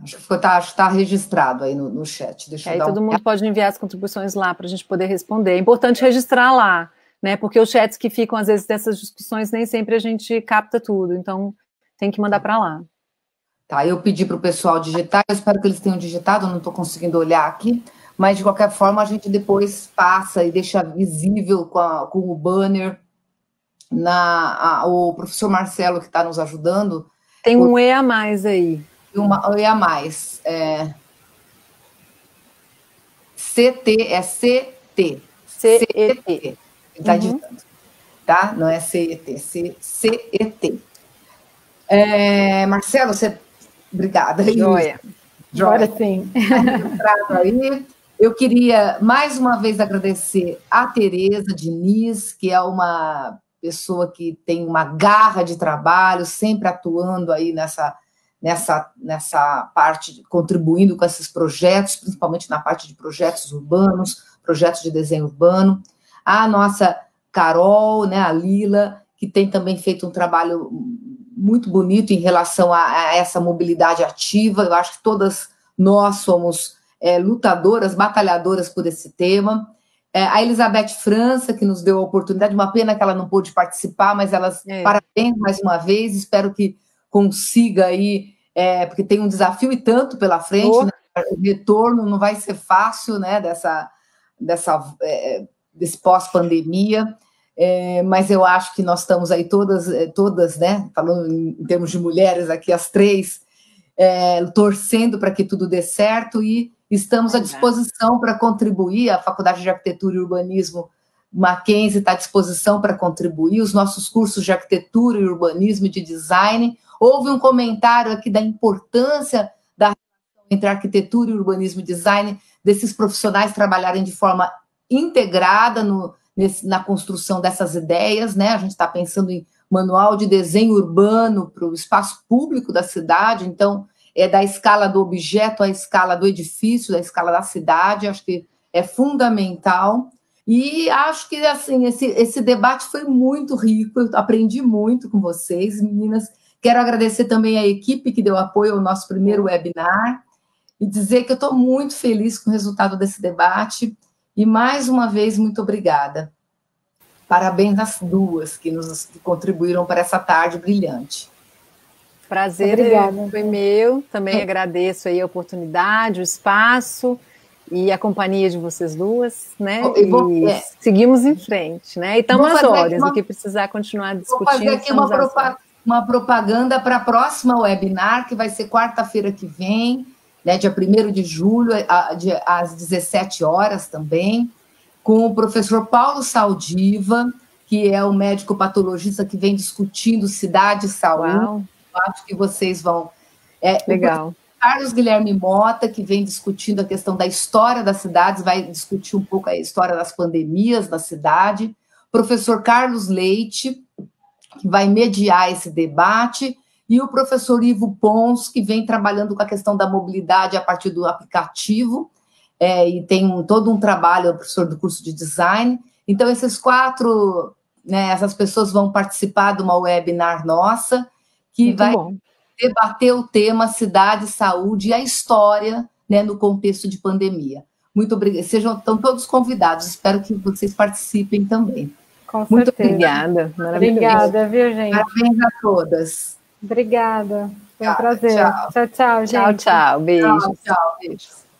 Acho que está registrado aí no chat. Deixa eu dar
todo mundo pode enviar as contribuições lá para a gente poder responder. É importante registrar lá, né? Porque os chats que ficam, às vezes, dessas discussões, nem sempre a gente capta tudo. Então, tem que mandar para lá.
Tá, eu pedi para o pessoal digitar. Eu espero que eles tenham digitado. Eu não estou conseguindo olhar aqui. Mas, de qualquer forma, a gente depois passa e deixa visível com o banner. O professor Marcelo, que está nos ajudando.
Tem um E a mais aí.
Um E a mais. CT, é CT.
CET.
Ele está digitando. Tá? Não é CET, CET. Marcelo, obrigada.
Joia.
Agora sim.
Aí. Eu queria, mais uma vez, agradecer a Tereza Diniz, que é uma pessoa que tem uma garra de trabalho, sempre atuando aí nessa parte, contribuindo com esses projetos, principalmente na parte de projetos urbanos, projetos de desenho urbano. A nossa Carol, né, a Lila, que tem também feito um trabalho muito bonito em relação a essa mobilidade ativa. Eu acho que todas nós somos lutadoras, batalhadoras por esse tema. A Elizabeth França, que nos deu a oportunidade, uma pena que ela não pôde participar, mas parabéns mais uma vez, espero que consiga aí, porque tem um desafio e tanto pela frente, né? O retorno não vai ser fácil, né, desse pós-pandemia, mas eu acho que nós estamos aí todas, né, falando em termos de mulheres aqui, as três, torcendo para que tudo dê certo e estamos à disposição para contribuir. A Faculdade de Arquitetura e Urbanismo Mackenzie está à disposição para contribuir, os nossos cursos de arquitetura e urbanismo e de design. Houve um comentário aqui da importância da relação entre arquitetura e urbanismo e design, desses profissionais trabalharem de forma integrada na construção dessas ideias, né? A gente está pensando em manual de desenho urbano para o espaço público da cidade, então da escala do objeto à escala do edifício, da escala da cidade, acho que é fundamental. E acho que assim, esse debate foi muito rico, eu aprendi muito com vocês, meninas. Quero agradecer também a equipe que deu apoio ao nosso primeiro webinar e dizer que eu estou muito feliz com o resultado desse debate e, mais uma vez, muito obrigada. Parabéns às duas que contribuíram para essa tarde brilhante.
Prazer foi meu, também agradeço aí a oportunidade, o espaço e a companhia de vocês duas, né? Seguimos em frente, né? E estamos às horas, o que precisar continuar discutindo. Vou fazer
aqui uma propaganda para a próxima webinar, que vai ser quarta-feira que vem. né, dia 1º de julho, às 17 horas também, com o professor Paulo Saldiva, que é o médico patologista que vem discutindo cidade e saúde.
Uau.
Eu acho que vocês vão...
Legal.
Carlos Guilherme Mota, que vem discutindo a questão da história das cidades, vai discutir um pouco a história das pandemias da cidade. Professor Carlos Leite, que vai mediar esse debate, e o professor Ivo Pons, que vem trabalhando com a questão da mobilidade a partir do aplicativo, e tem todo um trabalho, é professor do curso de design. Então, esses 4, né, essas pessoas vão participar de uma webinar nossa, que
muito
vai
bom.
debater o tema cidade, saúde e a história, né, no contexto de pandemia. Muito obrigada. Estão todos convidados. Espero que vocês participem também.
Com
muito
certeza.
Obrigada. Maravilhoso.
Obrigada, viu, gente?
Parabéns a todas.
Obrigada. Foi um prazer.
Tchau.
Tchau, tchau, gente.
Tchau, tchau. Beijos.
Tchau, beijos.